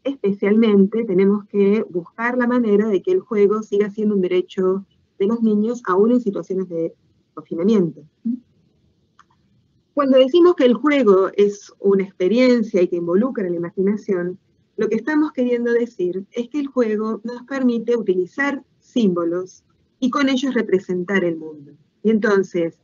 especialmente tenemos que buscar la manera de que el juego siga siendo un derecho de los niños, aún en situaciones de confinamiento. Cuando decimos que el juego es una experiencia y que involucra la imaginación, lo que estamos queriendo decir es que el juego nos permite utilizar símbolos y con ellos representar el mundo. Y entonces,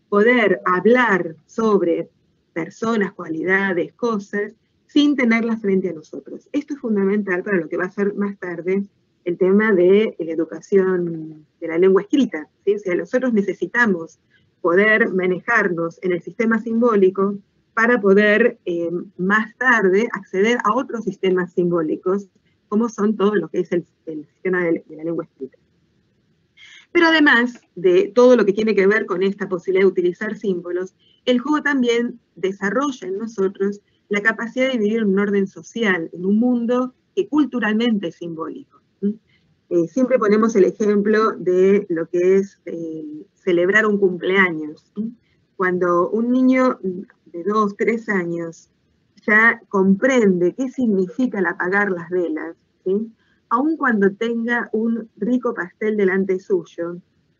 poder hablar sobre personas, cualidades, cosas, sin tenerlas frente a nosotros. Esto es fundamental para lo que va a ser más tarde el tema de la educación de la lengua escrita, ¿sí? O sea, nosotros necesitamos poder manejarnos en el sistema simbólico para poder más tarde acceder a otros sistemas simbólicos, como son todo lo que es el sistema de la lengua escrita. Pero además de todo lo que tiene que ver con esta posibilidad de utilizar símbolos, el juego también desarrolla en nosotros la capacidad de vivir en un orden social, en un mundo que culturalmente es simbólico. Siempre ponemos el ejemplo de lo que es celebrar un cumpleaños. Cuando un niño de 2, 3 años ya comprende qué significa el apagar las velas, ¿sí? Aun cuando tenga un rico pastel delante suyo,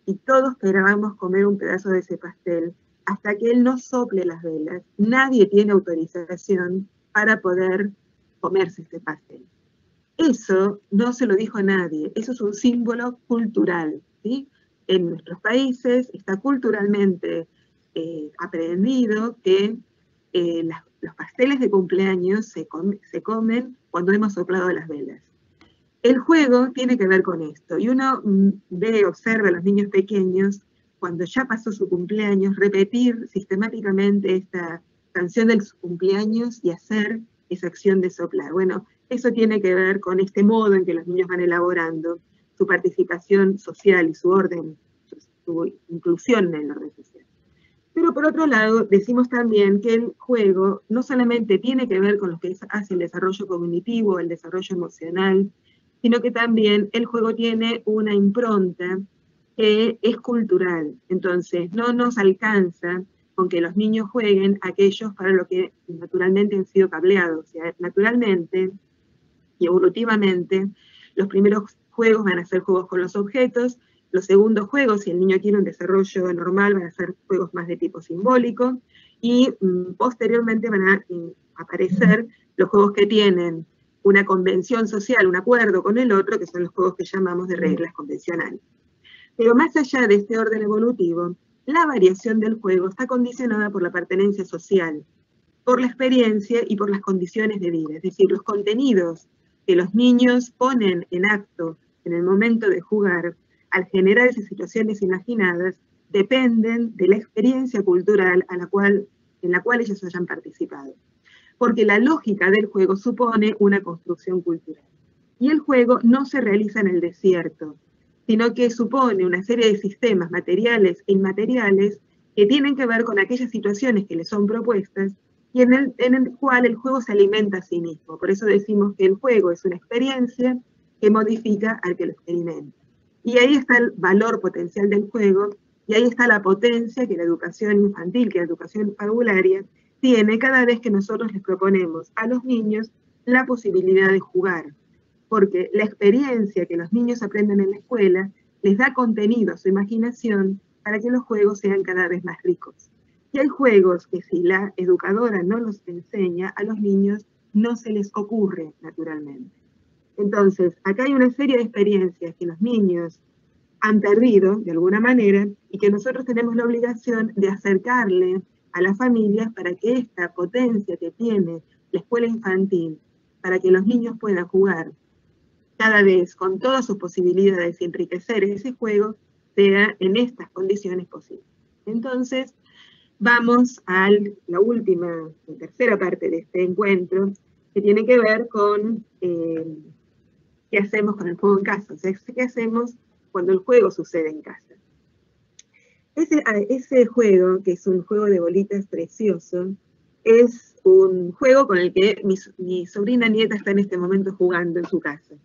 y todos esperábamos comer un pedazo de ese pastel, hasta que él no sople las velas, nadie tiene autorización para poder comerse este pastel. Eso no se lo dijo a nadie, eso es un símbolo cultural, ¿sí? En nuestros países está culturalmente aprendido que los pasteles de cumpleaños se comen cuando hemos soplado las velas. El juego tiene que ver con esto, y uno observa a los niños pequeños, cuando ya pasó su cumpleaños, repetir sistemáticamente esta canción de su cumpleaños y hacer esa acción de soplar. Bueno, eso tiene que ver con este modo en que los niños van elaborando su participación social y su orden, su inclusión en el orden social. Pero por otro lado, decimos también que el juego no solamente tiene que ver con lo que hace el desarrollo cognitivo, el desarrollo emocional, sino que también el juego tiene una impronta que es cultural. Entonces, no nos alcanza con que los niños jueguen aquellos para lo que naturalmente han sido cableados. O sea, naturalmente y evolutivamente, los primeros juegos van a ser juegos con los objetos, los segundos juegos, si el niño tiene un desarrollo normal, van a ser juegos más de tipo simbólico, y posteriormente van a aparecer los juegos que tienen una convención social, un acuerdo con el otro, que son los juegos que llamamos de reglas convencionales. Pero más allá de este orden evolutivo, la variación del juego está condicionada por la pertenencia social, por la experiencia y por las condiciones de vida. Es decir, los contenidos que los niños ponen en acto en el momento de jugar, al generar esas situaciones imaginadas, dependen de la experiencia cultural en la cual ellos hayan participado. Porque la lógica del juego supone una construcción cultural. Y el juego no se realiza en el desierto, sino que supone una serie de sistemas materiales e inmateriales que tienen que ver con aquellas situaciones que le son propuestas y en el cual el juego se alimenta a sí mismo. Por eso decimos que el juego es una experiencia que modifica al que lo experimenta. Y ahí está el valor potencial del juego, y ahí está la potencia que la educación infantil, que la educación parvularia, tiene cada vez que nosotros les proponemos a los niños la posibilidad de jugar. Porque la experiencia que los niños aprenden en la escuela les da contenido a su imaginación para que los juegos sean cada vez más ricos. Y hay juegos que si la educadora no los enseña, a los niños no se les ocurre naturalmente. Entonces, acá hay una serie de experiencias que los niños han perdido de alguna manera y que nosotros tenemos la obligación de acercarle a las familias para que esta potencia que tiene la escuela infantil, para que los niños puedan jugar cada vez con todas sus posibilidades y enriquecer ese juego, sea en estas condiciones posibles. Entonces, vamos a la última, la tercera parte de este encuentro, que tiene que ver con qué hacemos con el juego en casa, o sea, qué hacemos cuando el juego sucede en casa. Ese juego, que es un juego de bolitas precioso, es un juego con el que mi sobrina nieta está en este momento jugando en su casa.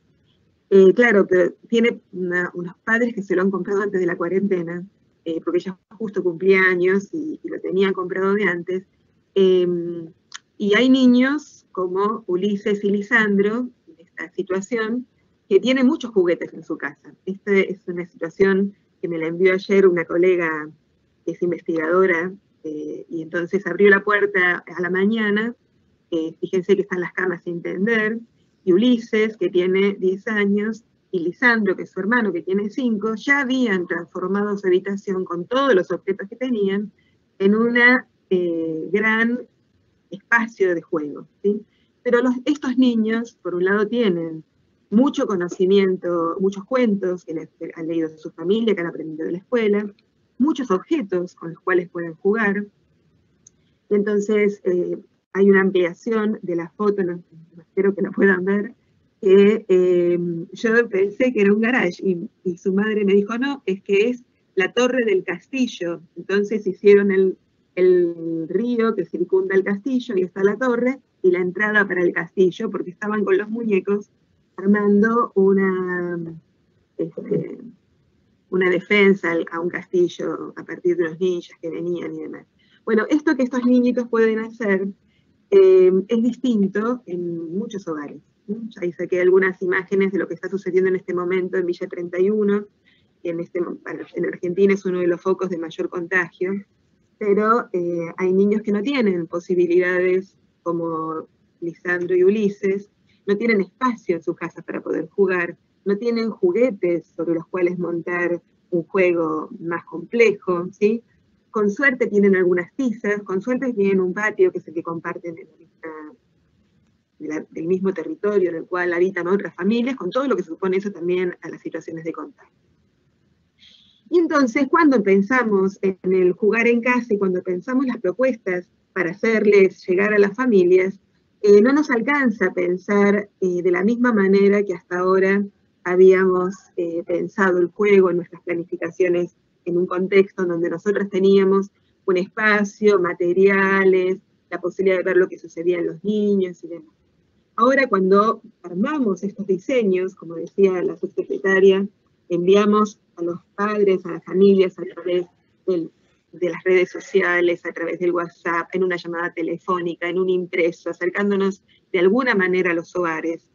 Claro, pero tiene unos padres que se lo han comprado antes de la cuarentena, porque ella justo cumplía años y lo tenían comprado de antes. Y hay niños como Ulises y Lisandro, en esta situación, que tienen muchos juguetes en su casa. Esta es una situación que me la envió ayer una colega que es investigadora, y entonces abrió la puerta a la mañana, fíjense que están las camas sin tender, y Ulises, que tiene 10 años, y Lisandro, que es su hermano, que tiene 5, ya habían transformado su habitación con todos los objetos que tenían en un gran espacio de juego, ¿sí? Pero estos niños, por un lado, tienen mucho conocimiento, muchos cuentos que han leído de su familia, que han aprendido de la escuela, muchos objetos con los cuales pueden jugar. Y entonces hay una ampliación de la foto, espero que la puedan ver, que yo pensé que era un garage y su madre me dijo, no, es que es la torre del castillo. Entonces hicieron el río que circunda el castillo y está la torre y la entrada para el castillo, porque estaban con los muñecos armando una defensa a un castillo a partir de los ninjas que venían y demás. Bueno, esto que estos niñitos pueden hacer es distinto en muchos hogares. Ahí saqué algunas imágenes de lo que está sucediendo en este momento en Villa 31, que en Argentina es uno de los focos de mayor contagio, pero hay niños que no tienen posibilidades, como Lisandro y Ulises, no tienen espacio en sus casas para poder jugar, no tienen juguetes sobre los cuales montar un juego más complejo, ¿sí? Con suerte tienen algunas tizas, con suerte tienen un patio que es el que comparten del mismo territorio en el cual habitan otras familias, con todo lo que supone eso también a las situaciones de contagio. Y entonces, cuando pensamos en el jugar en casa y cuando pensamos las propuestas para hacerles llegar a las familias, no nos alcanza a pensar de la misma manera que hasta ahora habíamos pensado el juego en nuestras planificaciones en un contexto donde nosotros teníamos un espacio, materiales, la posibilidad de ver lo que sucedía en los niños y demás. Ahora, cuando armamos estos diseños, como decía la subsecretaria, enviamos a los padres, a las familias, a través de las redes sociales, a través del WhatsApp, en una llamada telefónica, en un impreso, acercándonos de alguna manera a los hogares.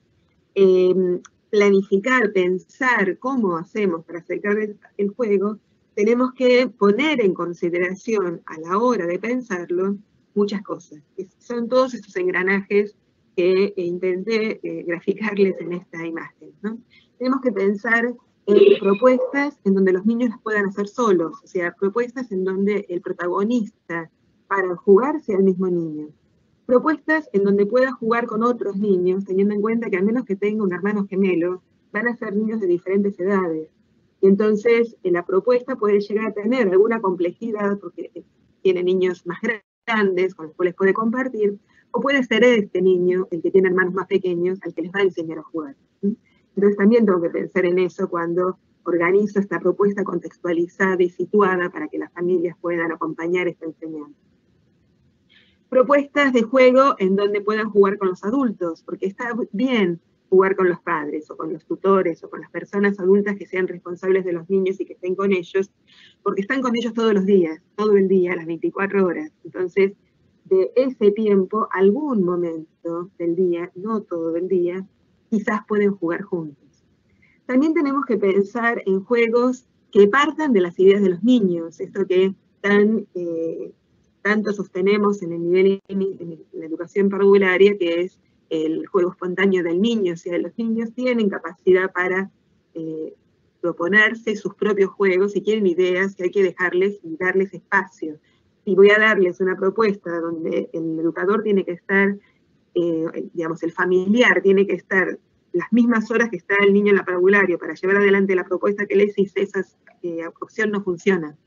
Planificar, pensar cómo hacemos para acercar el juego, tenemos que poner en consideración a la hora de pensarlo muchas cosas. Son todos estos engranajes que intenté graficarles en esta imagen, ¿no? Tenemos que pensar en propuestas en donde los niños las puedan hacer solos, o sea, propuestas en donde el protagonista para jugar sea el mismo niño. Propuestas en donde pueda jugar con otros niños, teniendo en cuenta que al menos que tenga un hermano gemelo, van a ser niños de diferentes edades. Y entonces la propuesta puede llegar a tener alguna complejidad porque tiene niños más grandes con los cuales puede compartir, o puede ser este niño, el que tiene hermanos más pequeños, al que les va a enseñar a jugar. Entonces también tengo que pensar en eso cuando organizo esta propuesta contextualizada y situada para que las familias puedan acompañar esta enseñanza. Propuestas de juego en donde puedan jugar con los adultos, porque está bien jugar con los padres, o con los tutores, o con las personas adultas que sean responsables de los niños y que estén con ellos, porque están con ellos todos los días, todo el día, las 24 horas. Entonces, de ese tiempo, algún momento del día, no todo el día, quizás pueden jugar juntos. También tenemos que pensar en juegos que partan de las ideas de los niños, esto que tanto sostenemos en el nivel en la educación parvularia, que es el juego espontáneo del niño, o sea, los niños tienen capacidad para proponerse sus propios juegos y quieren ideas que hay que dejarles y darles espacio. Si voy a darles una propuesta donde el educador tiene que estar, digamos, el familiar tiene que estar las mismas horas que está el niño en la parvulario para llevar adelante la propuesta que les hice, esa opción no funciona,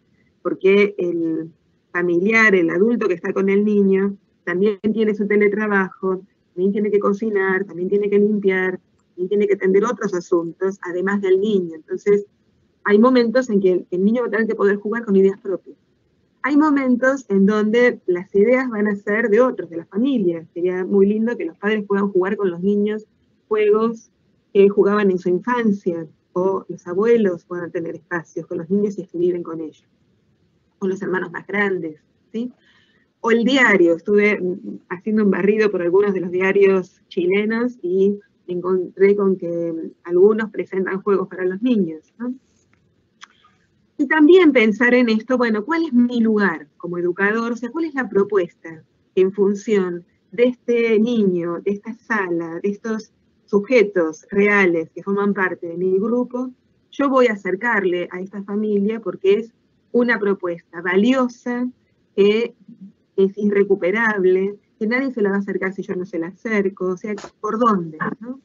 porque el familiar, el adulto que está con el niño, también tiene su teletrabajo, también tiene que cocinar, también tiene que limpiar, también tiene que atender otros asuntos, además del niño. Entonces, hay momentos en que el niño va a tener que poder jugar con ideas propias. Hay momentos en donde las ideas van a ser de otros, de la familia. Sería muy lindo que los padres puedan jugar con los niños juegos que jugaban en su infancia, o los abuelos puedan tener espacios con los niños y escriben con ellos, o los hermanos más grandes, ¿sí? O el diario, estuve haciendo un barrido por algunos de los diarios chilenos y me encontré con que algunos presentan juegos para los niños, ¿no? Y también pensar en esto, bueno, ¿cuál es mi lugar como educador? O sea, ¿cuál es la propuesta en función de este niño, de esta sala, de estos sujetos reales que forman parte de mi grupo? Yo voy a acercarle a esta familia porque es una propuesta valiosa, que es irrecuperable, que nadie se la va a acercar si yo no se la acerco, o sea, ¿por dónde? ¿No?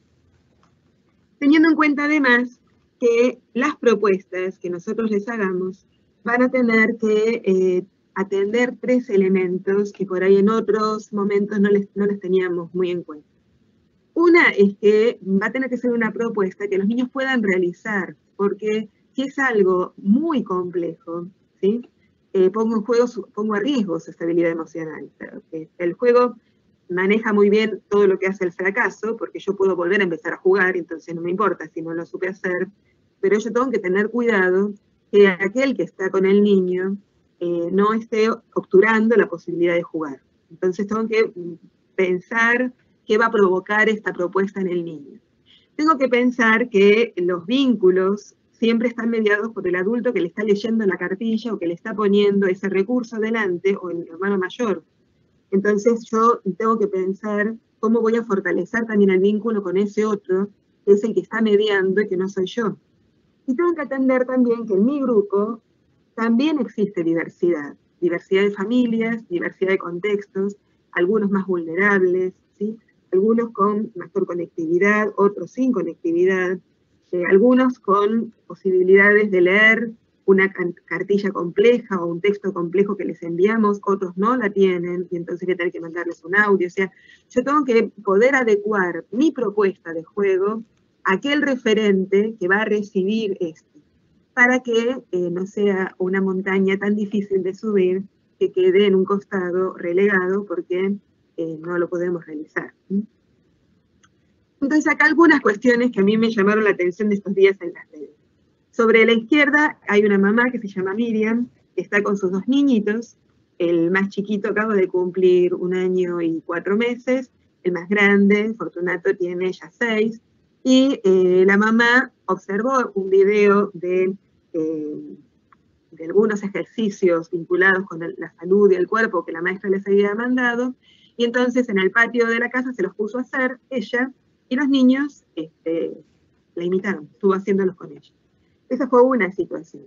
Teniendo en cuenta además que las propuestas que nosotros les hagamos van a tener que atender 3 elementos que por ahí en otros momentos no les teníamos muy en cuenta. Una es que va a tener que ser una propuesta que los niños puedan realizar, porque si es algo muy complejo, ¿sí? Pongo a riesgo su estabilidad emocional. El juego maneja muy bien todo lo que hace el fracaso, porque yo puedo volver a empezar a jugar, entonces no me importa si no lo supe hacer, pero yo tengo que tener cuidado que aquel que está con el niño no esté obturando la posibilidad de jugar. Entonces tengo que pensar qué va a provocar esta propuesta en el niño. Tengo que pensar que los vínculos siempre están mediados por el adulto que le está leyendo la cartilla o que le está poniendo ese recurso delante, o el hermano mayor. Entonces yo tengo que pensar cómo voy a fortalecer también el vínculo con ese otro, que es el que está mediando y que no soy yo. Y tengo que atender también que en mi grupo también existe diversidad, diversidad de familias, diversidad de contextos, algunos más vulnerables, ¿sí? Algunos con mayor conectividad, otros sin conectividad, algunos con posibilidades de leer una cartilla compleja o un texto complejo que les enviamos, otros no la tienen, y entonces hay que tener que mandarles un audio. O sea, yo tengo que poder adecuar mi propuesta de juego a aquel referente que va a recibir esto, para que no sea una montaña tan difícil de subir que quede en un costado relegado porque no lo podemos realizar. Entonces acá algunas cuestiones que a mí me llamaron la atención de estos días en las redes. Sobre la izquierda hay una mamá que se llama Miriam, que está con sus 2 niñitos. El más chiquito acaba de cumplir 1 año y 4 meses, el más grande, Fortunato, tiene ya 6, y la mamá observó un video de algunos ejercicios vinculados con la salud y el cuerpo que la maestra les había mandado, y entonces en el patio de la casa se los puso a hacer ella, y los niños la imitaron, estuvo haciéndolos con ella. Esa fue una situación.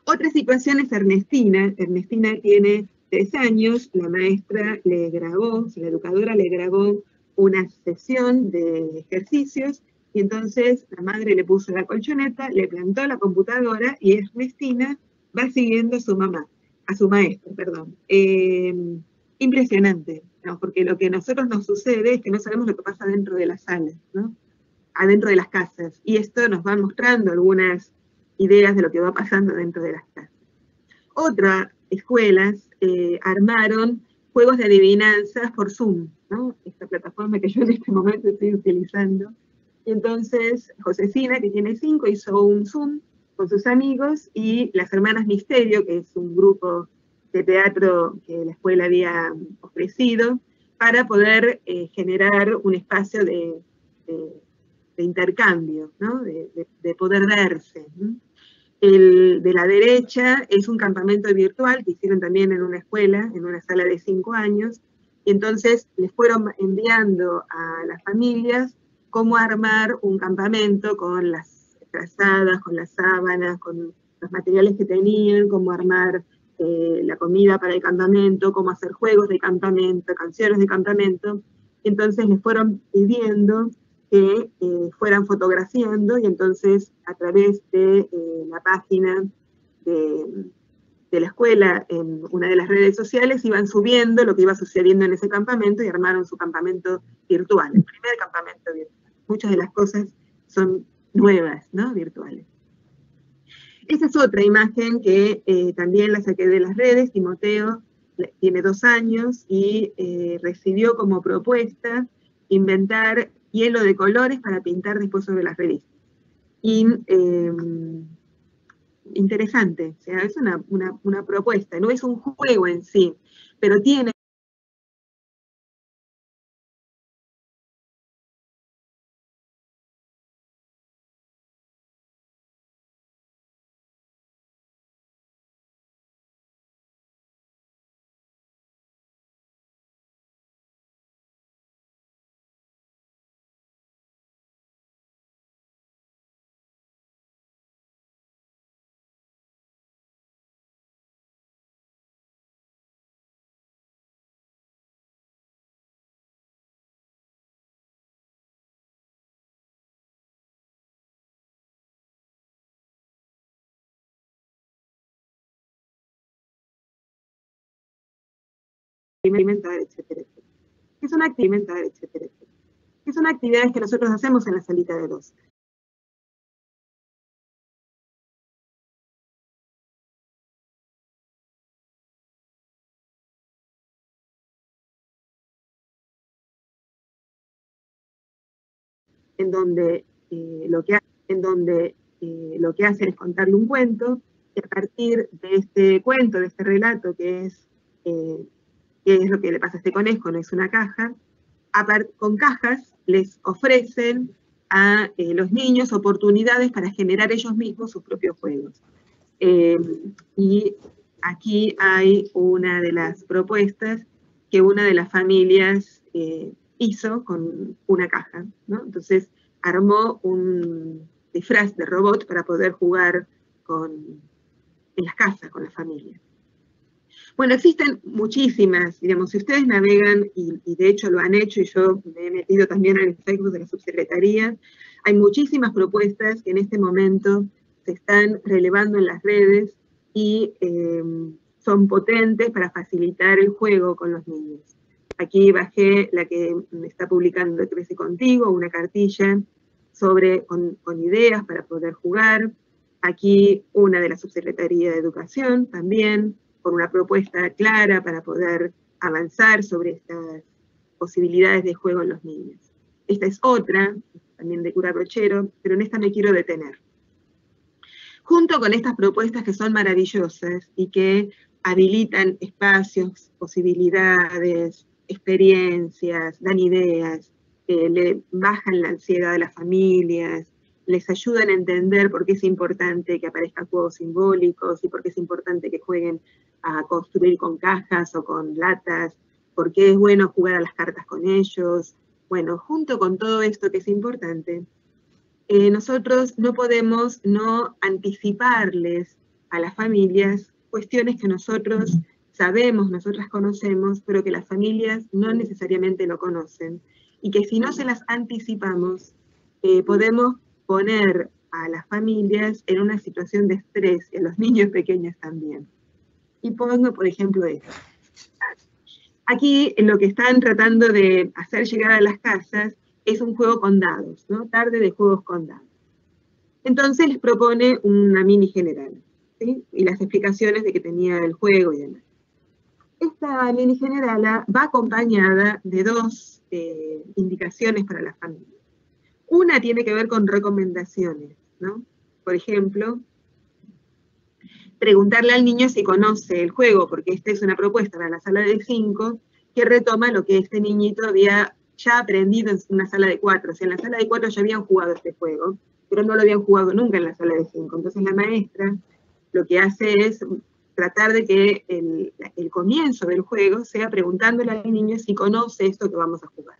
Otra situación es Ernestina. Ernestina tiene 3 años, la maestra le grabó, la educadora le grabó una sesión de ejercicios, y entonces la madre le puso la colchoneta, le plantó la computadora, y Ernestina va siguiendo a su mamá, a su maestra, perdón. Impresionante, ¿no? Porque lo que a nosotros nos sucede es que no sabemos lo que pasa dentro de las salas, ¿no? Adentro de las casas, y esto nos va mostrando algunas ideas de lo que va pasando dentro de las casas. Otras escuelas armaron juegos de adivinanzas por Zoom, ¿no? Esta plataforma que yo en este momento estoy utilizando. Y entonces Josefina, que tiene 5, hizo un Zoom con sus amigos, y las Hermanas Misterio, que es un grupo de teatro que la escuela había ofrecido, para poder generar un espacio de intercambio, ¿no? de poder verse, ¿no? El de la derecha es un campamento virtual que hicieron también en una escuela, en una sala de 5 años, y entonces les fueron enviando a las familias cómo armar un campamento con las trazadas, con las sábanas, con los materiales que tenían, cómo armar la comida para el campamento, cómo hacer juegos de campamento, canciones de campamento. Entonces les fueron pidiendo que fueran fotografiando, y entonces a través de la página de la escuela en una de las redes sociales iban subiendo lo que iba sucediendo en ese campamento, y armaron su campamento virtual, el primer campamento virtual. Muchas de las cosas son nuevas, ¿no? Virtuales. Esa es otra imagen que también la saqué de las redes. Timoteo tiene 2 años y recibió como propuesta inventar hielo de colores para pintar después sobre las revistas. Y interesante, o sea, es una propuesta, no es un juego en sí, pero tiene experimentar, etcétera, etcétera. Es una actividad, etcétera, etcétera. que son actividades que nosotros hacemos en la salita de dos. En donde lo que hacen es contarle un cuento, y a partir de este cuento, de este relato, que es lo que le pasa a este conejo, no es una caja, con cajas les ofrecen a los niños oportunidades para generar ellos mismos sus propios juegos. Y aquí hay una de las propuestas que una de las familias hizo con una caja, ¿no? Entonces armó un disfraz de robot para poder jugar en las casas con la familia. Bueno, existen muchísimas, digamos, si ustedes navegan, y de hecho lo han hecho, y yo me he metido también en el Facebook de la subsecretaría, hay muchísimas propuestas que en este momento se están relevando en las redes y son potentes para facilitar el juego con los niños. Aquí bajé la que me está publicando Crece Contigo, una cartilla con ideas para poder jugar. Aquí una de la Subsecretaría de Educación también, con una propuesta clara para poder avanzar sobre estas posibilidades de juego en los niños. Esta es otra, también de Cura Brochero, pero en esta me quiero detener. Junto con estas propuestas que son maravillosas y que habilitan espacios, posibilidades, experiencias, dan ideas, le bajan la ansiedad a las familias, les ayudan a entender por qué es importante que aparezcan juegos simbólicos y por qué es importante que jueguen a construir con cajas o con latas, por qué es bueno jugar a las cartas con ellos. Bueno, junto con todo esto que es importante, nosotros no podemos no anticiparles a las familias cuestiones que nosotros sabemos, nosotras conocemos, pero que las familias no necesariamente lo conocen, y que si no se las anticipamos, podemos poner a las familias en una situación de estrés, y a los niños pequeños también. Y pongo, por ejemplo, esto. Aquí lo que están tratando de hacer llegar a las casas es un juego con dados, ¿no? Tarde de juegos con dados. Entonces les propone una mini generala, ¿sí? Y las explicaciones de que tenía el juego y demás. Esta mini generala va acompañada de dos indicaciones para la familia. Una tiene que ver con recomendaciones, ¿no? Por ejemplo, preguntarle al niño si conoce el juego, porque esta es una propuesta para la sala de 5 que retoma lo que este niñito había ya aprendido en una sala de 4. O sea, en la sala de 4 ya habían jugado este juego, pero no lo habían jugado nunca en la sala de 5. Entonces la maestra lo que hace es tratar de que el comienzo del juego sea preguntándole al niño si conoce esto que vamos a jugar.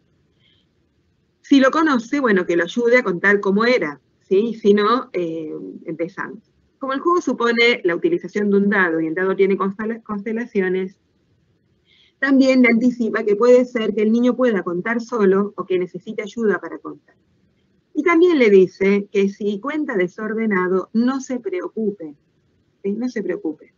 Si lo conoce, bueno, que lo ayude a contar cómo era, ¿sí? Si no, empezamos. Como el juego supone la utilización de un dado y el dado tiene constelaciones, también le anticipa que puede ser que el niño pueda contar solo o que necesite ayuda para contar. Y también le dice que si cuenta desordenado, no se preocupe, ¿sí? No se preocupe.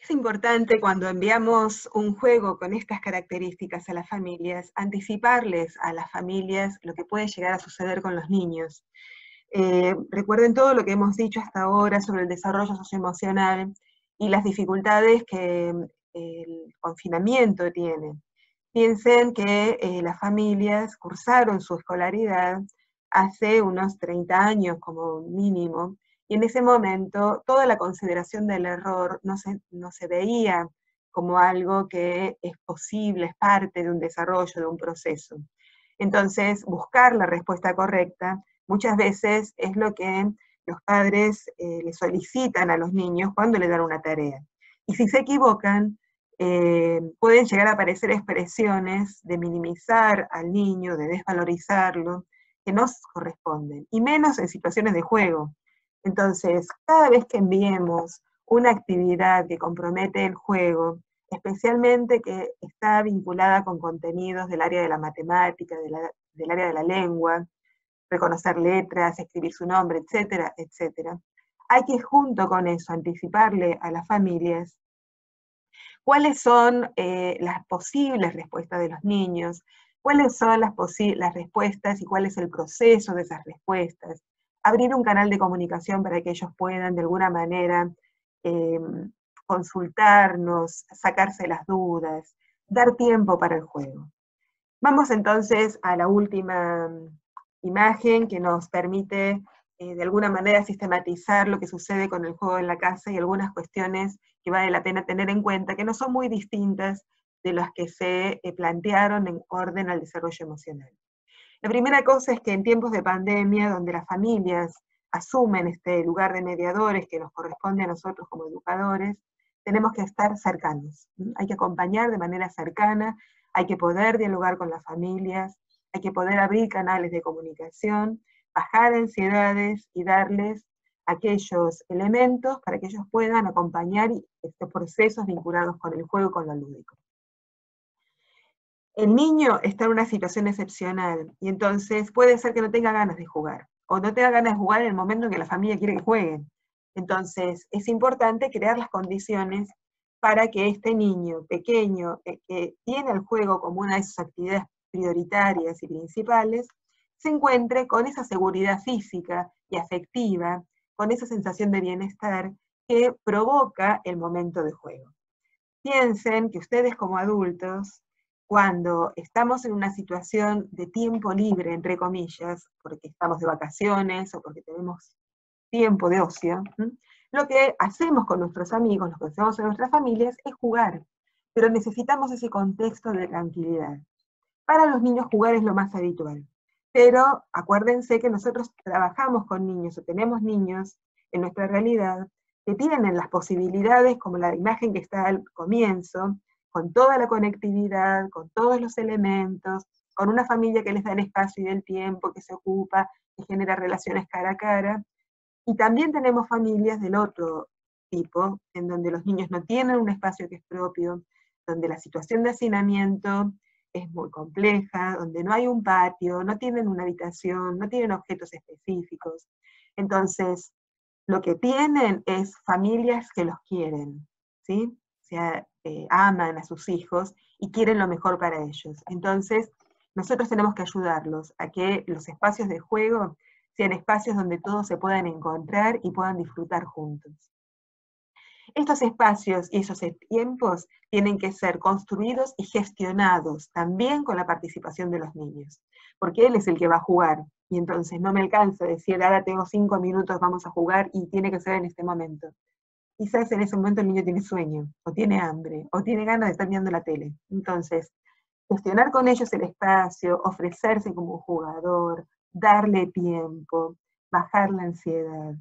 Es importante cuando enviamos un juego con estas características a las familias, anticiparles a las familias lo que puede llegar a suceder con los niños. Recuerden todo lo que hemos dicho hasta ahora sobre el desarrollo socioemocional y las dificultades que el confinamiento tiene. Piensen que las familias cursaron su escolaridad hace unos 30 años como mínimo, y en ese momento toda la consideración del error no se veía como algo que es posible, es parte de un desarrollo, de un proceso. Entonces, buscar la respuesta correcta muchas veces es lo que los padres le solicitan a los niños cuando le dan una tarea. Y si se equivocan, pueden llegar a aparecer expresiones de minimizar al niño, de desvalorizarlo, que no corresponden, y menos en situaciones de juego. Entonces, cada vez que enviemos una actividad que compromete el juego, especialmente que está vinculada con contenidos del área de la matemática, del área de la lengua, reconocer letras, escribir su nombre, etcétera, etcétera, hay que junto con eso anticiparle a las familias cuáles son las posibles respuestas de los niños, cuáles son las respuestas y cuál es el proceso de esas respuestas. Abrir un canal de comunicación para que ellos puedan de alguna manera consultarnos, sacarse las dudas, dar tiempo para el juego. Vamos entonces a la última imagen que nos permite de alguna manera sistematizar lo que sucede con el juego en la casa y algunas cuestiones que vale la pena tener en cuenta, que no son muy distintas de las que se plantearon en orden al desarrollo emocional. La primera cosa es que en tiempos de pandemia, donde las familias asumen este lugar de mediadores que nos corresponde a nosotros como educadores, tenemos que estar cercanos. Hay que acompañar de manera cercana, hay que poder dialogar con las familias, hay que poder abrir canales de comunicación, bajar ansiedades y darles aquellos elementos para que ellos puedan acompañar estos procesos vinculados con el juego y con lo lúdico. El niño está en una situación excepcional y entonces puede ser que no tenga ganas de jugar, o no tenga ganas de jugar en el momento en que la familia quiere que jueguen. Entonces es importante crear las condiciones para que este niño pequeño, que tiene el juego como una de sus actividades prioritarias y principales, se encuentre con esa seguridad física y afectiva, con esa sensación de bienestar que provoca el momento de juego. Piensen que ustedes como adultos, cuando estamos en una situación de tiempo libre, entre comillas, porque estamos de vacaciones o porque tenemos tiempo de ocio, lo que hacemos con nuestros amigos, lo que hacemos en nuestras familias, es jugar, pero necesitamos ese contexto de tranquilidad. Para los niños jugar es lo más habitual, pero acuérdense que nosotros trabajamos con niños o tenemos niños en nuestra realidad que tienen las posibilidades, como la imagen que está al comienzo, con toda la conectividad, con todos los elementos, con una familia que les da el espacio y el tiempo, que se ocupa, que genera relaciones cara a cara. Y también tenemos familias del otro tipo, en donde los niños no tienen un espacio que es propio, donde la situación de hacinamiento es muy compleja, donde no hay un patio, no tienen una habitación, no tienen objetos específicos. Entonces, lo que tienen es familias que los quieren, ¿sí? O sea, aman a sus hijos y quieren lo mejor para ellos. Entonces, nosotros tenemos que ayudarlos a que los espacios de juego sean espacios donde todos se puedan encontrar y puedan disfrutar juntos. Estos espacios y esos tiempos tienen que ser construidos y gestionados también con la participación de los niños, porque él es el que va a jugar, y entonces no me alcanza decir, ahora tengo 5 minutos, vamos a jugar, y tiene que ser en este momento. Quizás en ese momento el niño tiene sueño, o tiene hambre, o tiene ganas de estar viendo la tele. Entonces, gestionar con ellos el espacio, ofrecerse como jugador, darle tiempo, bajar la ansiedad,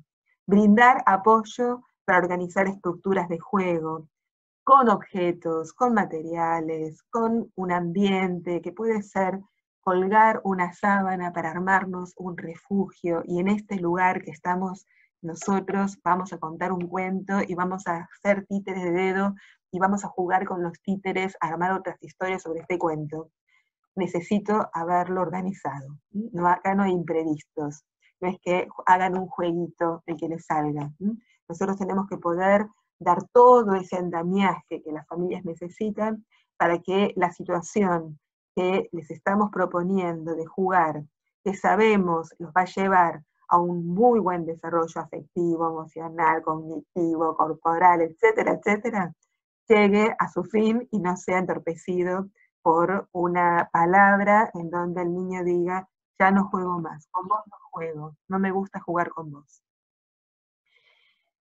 brindar apoyo para organizar estructuras de juego, con objetos, con materiales, con un ambiente que puede ser colgar una sábana para armarnos un refugio, y en este lugar que estamos nosotros vamos a contar un cuento y vamos a hacer títeres de dedo y vamos a jugar con los títeres, a armar otras historias sobre este cuento. Necesito haberlo organizado. No, acá no hay imprevistos. No es que hagan un jueguito el que les salga. Nosotros tenemos que poder dar todo ese andamiaje que las familias necesitan para que la situación que les estamos proponiendo de jugar, que sabemos los va a llevar a un muy buen desarrollo afectivo, emocional, cognitivo, corporal, etcétera, etcétera, llegue a su fin y no sea entorpecido por una palabra en donde el niño diga, ya no juego más, con vos no juego, no me gusta jugar con vos.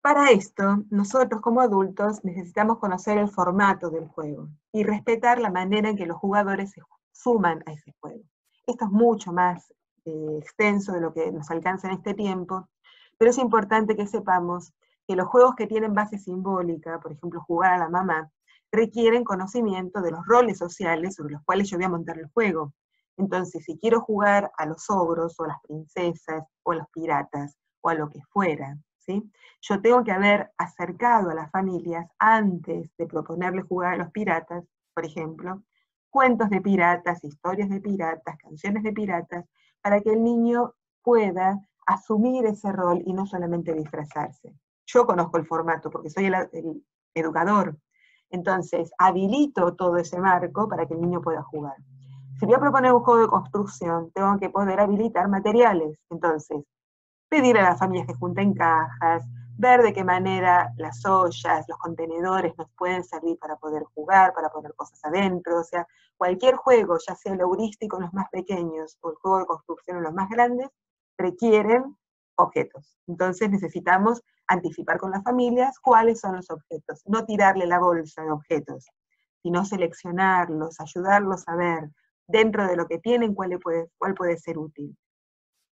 Para esto, nosotros como adultos necesitamos conocer el formato del juego y respetar la manera en que los jugadores se suman a ese juego. Esto es mucho más extenso de lo que nos alcanza en este tiempo, pero es importante que sepamos que los juegos que tienen base simbólica, por ejemplo, jugar a la mamá, requieren conocimiento de los roles sociales sobre los cuales yo voy a montar el juego. Entonces, si quiero jugar a los ogros, o a las princesas, o a los piratas, o a lo que fuera, ¿sí? Yo tengo que haber acercado a las familias, antes de proponerle jugar a los piratas, por ejemplo, cuentos de piratas, historias de piratas, canciones de piratas, para que el niño pueda asumir ese rol y no solamente disfrazarse. Yo conozco el formato porque soy el educador. Entonces, habilito todo ese marco para que el niño pueda jugar. Si voy a proponer un juego de construcción, tengo que poder habilitar materiales. Entonces, pedir a las familias que junten cajas, ver de qué manera las ollas, los contenedores nos pueden servir para poder jugar, para poner cosas adentro. O sea, cualquier juego, ya sea el heurístico en los más pequeños o el juego de construcción en los más grandes, requieren objetos. Entonces necesitamos anticipar con las familias cuáles son los objetos, no tirarle la bolsa de objetos, sino seleccionarlos, ayudarlos a ver dentro de lo que tienen cuál puede ser útil.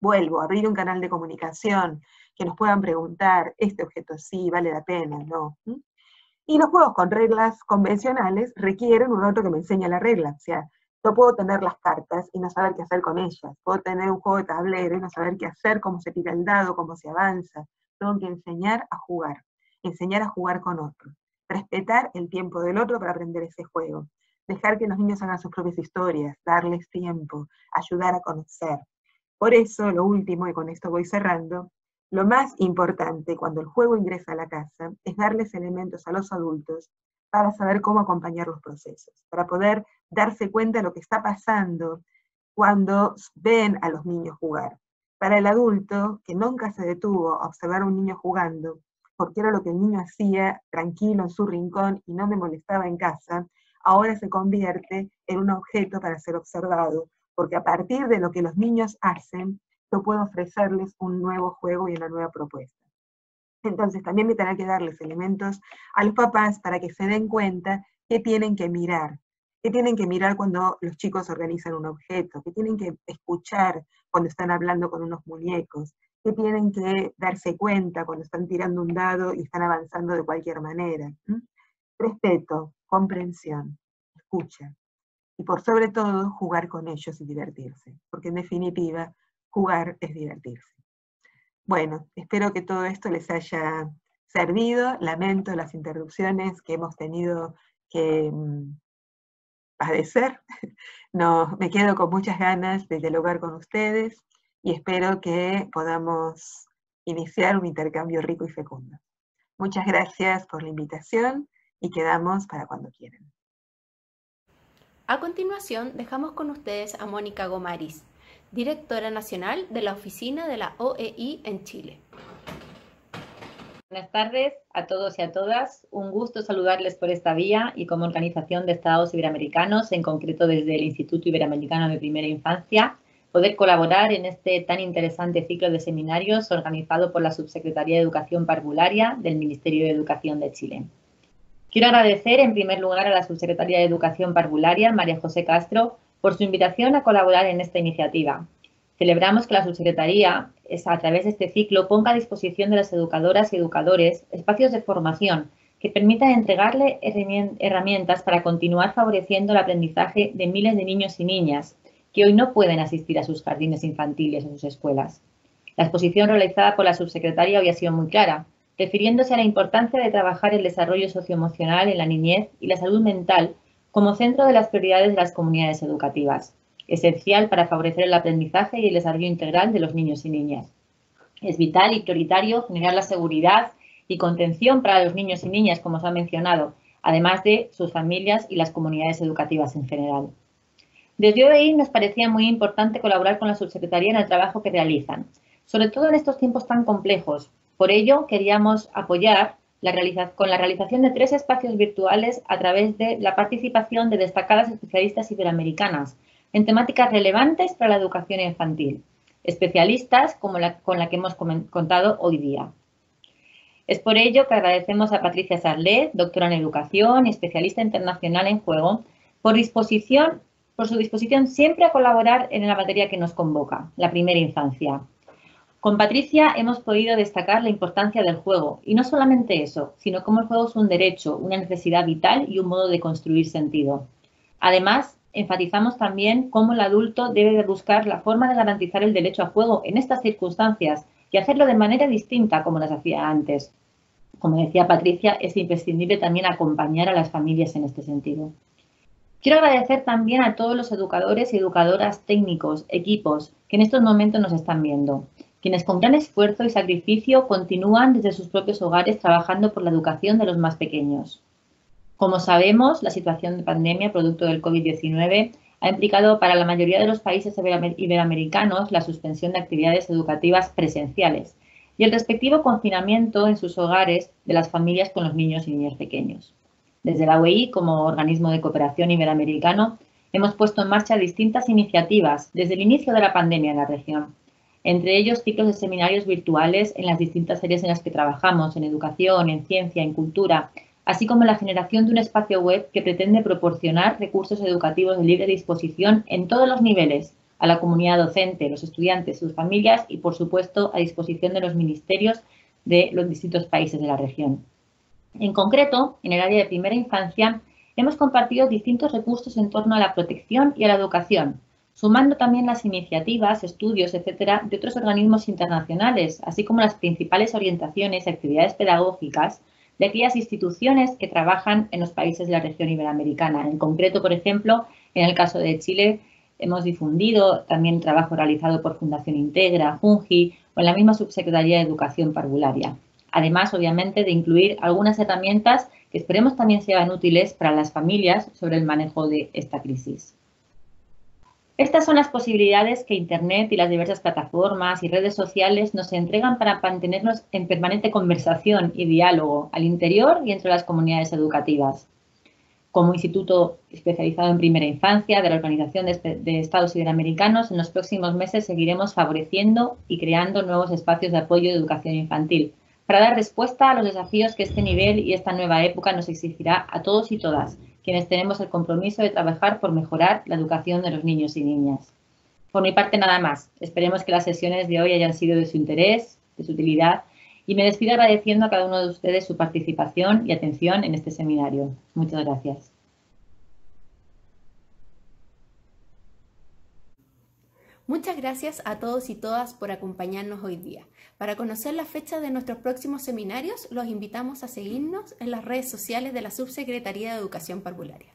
Vuelvo, abrir un canal de comunicación, que nos puedan preguntar, este objeto sí, vale la pena, no. Y los juegos con reglas convencionales requieren un otro que me enseñe la regla. O sea, yo puedo tener las cartas y no saber qué hacer con ellas. Puedo tener un juego de tablero y no saber qué hacer, cómo se tira el dado, cómo se avanza. Tengo que enseñar a jugar con otro. Respetar el tiempo del otro para aprender ese juego. Dejar que los niños hagan sus propias historias, darles tiempo, ayudar a conocer. Por eso, lo último, y con esto voy cerrando, lo más importante cuando el juego ingresa a la casa es darles elementos a los adultos para saber cómo acompañar los procesos, para poder darse cuenta de lo que está pasando cuando ven a los niños jugar. Para el adulto, que nunca se detuvo a observar a un niño jugando, porque era lo que el niño hacía tranquilo en su rincón y no me molestaba en casa, ahora se convierte en un objeto para ser observado, porque a partir de lo que los niños hacen, yo puedo ofrecerles un nuevo juego y una nueva propuesta. Entonces también me tendrá que darles elementos a los papás para que se den cuenta que tienen que mirar. Que tienen que mirar cuando los chicos organizan un objeto, que tienen que escuchar cuando están hablando con unos muñecos, que tienen que darse cuenta cuando están tirando un dado y están avanzando de cualquier manera. Respeto, comprensión, escucha. Y por sobre todo, jugar con ellos y divertirse, porque en definitiva, jugar es divertirse. Bueno, espero que todo esto les haya servido. Lamento las interrupciones que hemos tenido que padecer. No, me quedo con muchas ganas de dialogar con ustedes y espero que podamos iniciar un intercambio rico y fecundo. Muchas gracias por la invitación y quedamos para cuando quieran. A continuación, dejamos con ustedes a Mónica Gomaris, directora nacional de la oficina de la OEI en Chile. Buenas tardes a todos y a todas. Un gusto saludarles por esta vía y como Organización de Estados Iberoamericanos, en concreto desde el Instituto Iberoamericano de Primera Infancia, poder colaborar en este tan interesante ciclo de seminarios organizado por la Subsecretaría de Educación Parvularia del Ministerio de Educación de Chile. Quiero agradecer en primer lugar a la Subsecretaría de Educación Parvularia, María José Castro, por su invitación a colaborar en esta iniciativa. Celebramos que la Subsecretaría, a través de este ciclo, ponga a disposición de las educadoras y educadores espacios de formación que permitan entregarle herramientas para continuar favoreciendo el aprendizaje de miles de niños y niñas que hoy no pueden asistir a sus jardines infantiles o sus escuelas. La exposición realizada por la Subsecretaría hoy ha sido muy clara, refiriéndose a la importancia de trabajar el desarrollo socioemocional en la niñez y la salud mental como centro de las prioridades de las comunidades educativas, esencial para favorecer el aprendizaje y el desarrollo integral de los niños y niñas. Es vital y prioritario generar la seguridad y contención para los niños y niñas, como se ha mencionado, además de sus familias y las comunidades educativas en general. Desde OEI nos parecía muy importante colaborar con la Subsecretaría en el trabajo que realizan, sobre todo en estos tiempos tan complejos. Por ello, queríamos apoyar con la realización de 3 espacios virtuales a través de la participación de destacadas especialistas iberoamericanas en temáticas relevantes para la educación infantil, especialistas como con la que hemos contado hoy día. Es por ello que agradecemos a Patricia Sarlet, doctora en educación y especialista internacional en juego, por su disposición siempre a colaborar en la materia que nos convoca, la primera infancia. Con Patricia hemos podido destacar la importancia del juego, y no solamente eso, sino cómo el juego es un derecho, una necesidad vital y un modo de construir sentido. Además, enfatizamos también cómo el adulto debe de buscar la forma de garantizar el derecho al juego en estas circunstancias y hacerlo de manera distinta como las hacía antes. Como decía Patricia, es imprescindible también acompañar a las familias en este sentido. Quiero agradecer también a todos los educadores y educadoras técnicos, equipos, que en estos momentos nos están viendo, quienes con gran esfuerzo y sacrificio continúan desde sus propios hogares trabajando por la educación de los más pequeños. Como sabemos, la situación de pandemia producto del COVID-19 ha implicado para la mayoría de los países iberoamericanos la suspensión de actividades educativas presenciales y el respectivo confinamiento en sus hogares de las familias con los niños y niñas pequeños. Desde la OEI, como organismo de cooperación iberoamericano, hemos puesto en marcha distintas iniciativas desde el inicio de la pandemia en la región, entre ellos ciclos de seminarios virtuales en las distintas áreas en las que trabajamos, en educación, en ciencia, en cultura, así como la generación de un espacio web que pretende proporcionar recursos educativos de libre disposición en todos los niveles, a la comunidad docente, los estudiantes, sus familias y, por supuesto, a disposición de los ministerios de los distintos países de la región. En concreto, en el área de primera infancia, hemos compartido distintos recursos en torno a la protección y a la educación, sumando también las iniciativas, estudios, etcétera, de otros organismos internacionales, así como las principales orientaciones y actividades pedagógicas de aquellas instituciones que trabajan en los países de la región iberoamericana. En concreto, por ejemplo, en el caso de Chile, hemos difundido también trabajo realizado por Fundación Integra, Fungi o en la misma Subsecretaría de Educación Parvularia. Además, obviamente, de incluir algunas herramientas que esperemos también sean útiles para las familias sobre el manejo de esta crisis. Estas son las posibilidades que Internet y las diversas plataformas y redes sociales nos entregan para mantenernos en permanente conversación y diálogo al interior y entre las comunidades educativas. Como Instituto especializado en primera infancia de la Organización de Estados Iberoamericanos, en los próximos meses seguiremos favoreciendo y creando nuevos espacios de apoyo de educación infantil para dar respuesta a los desafíos que este nivel y esta nueva época nos exigirá a todos y todas, quienes tenemos el compromiso de trabajar por mejorar la educación de los niños y niñas. Por mi parte, nada más. Esperemos que las sesiones de hoy hayan sido de su interés, de su utilidad, y me despido agradeciendo a cada uno de ustedes su participación y atención en este seminario. Muchas gracias. Muchas gracias a todos y todas por acompañarnos hoy día. Para conocer la fecha de nuestros próximos seminarios, los invitamos a seguirnos en las redes sociales de la Subsecretaría de Educación Parvularia.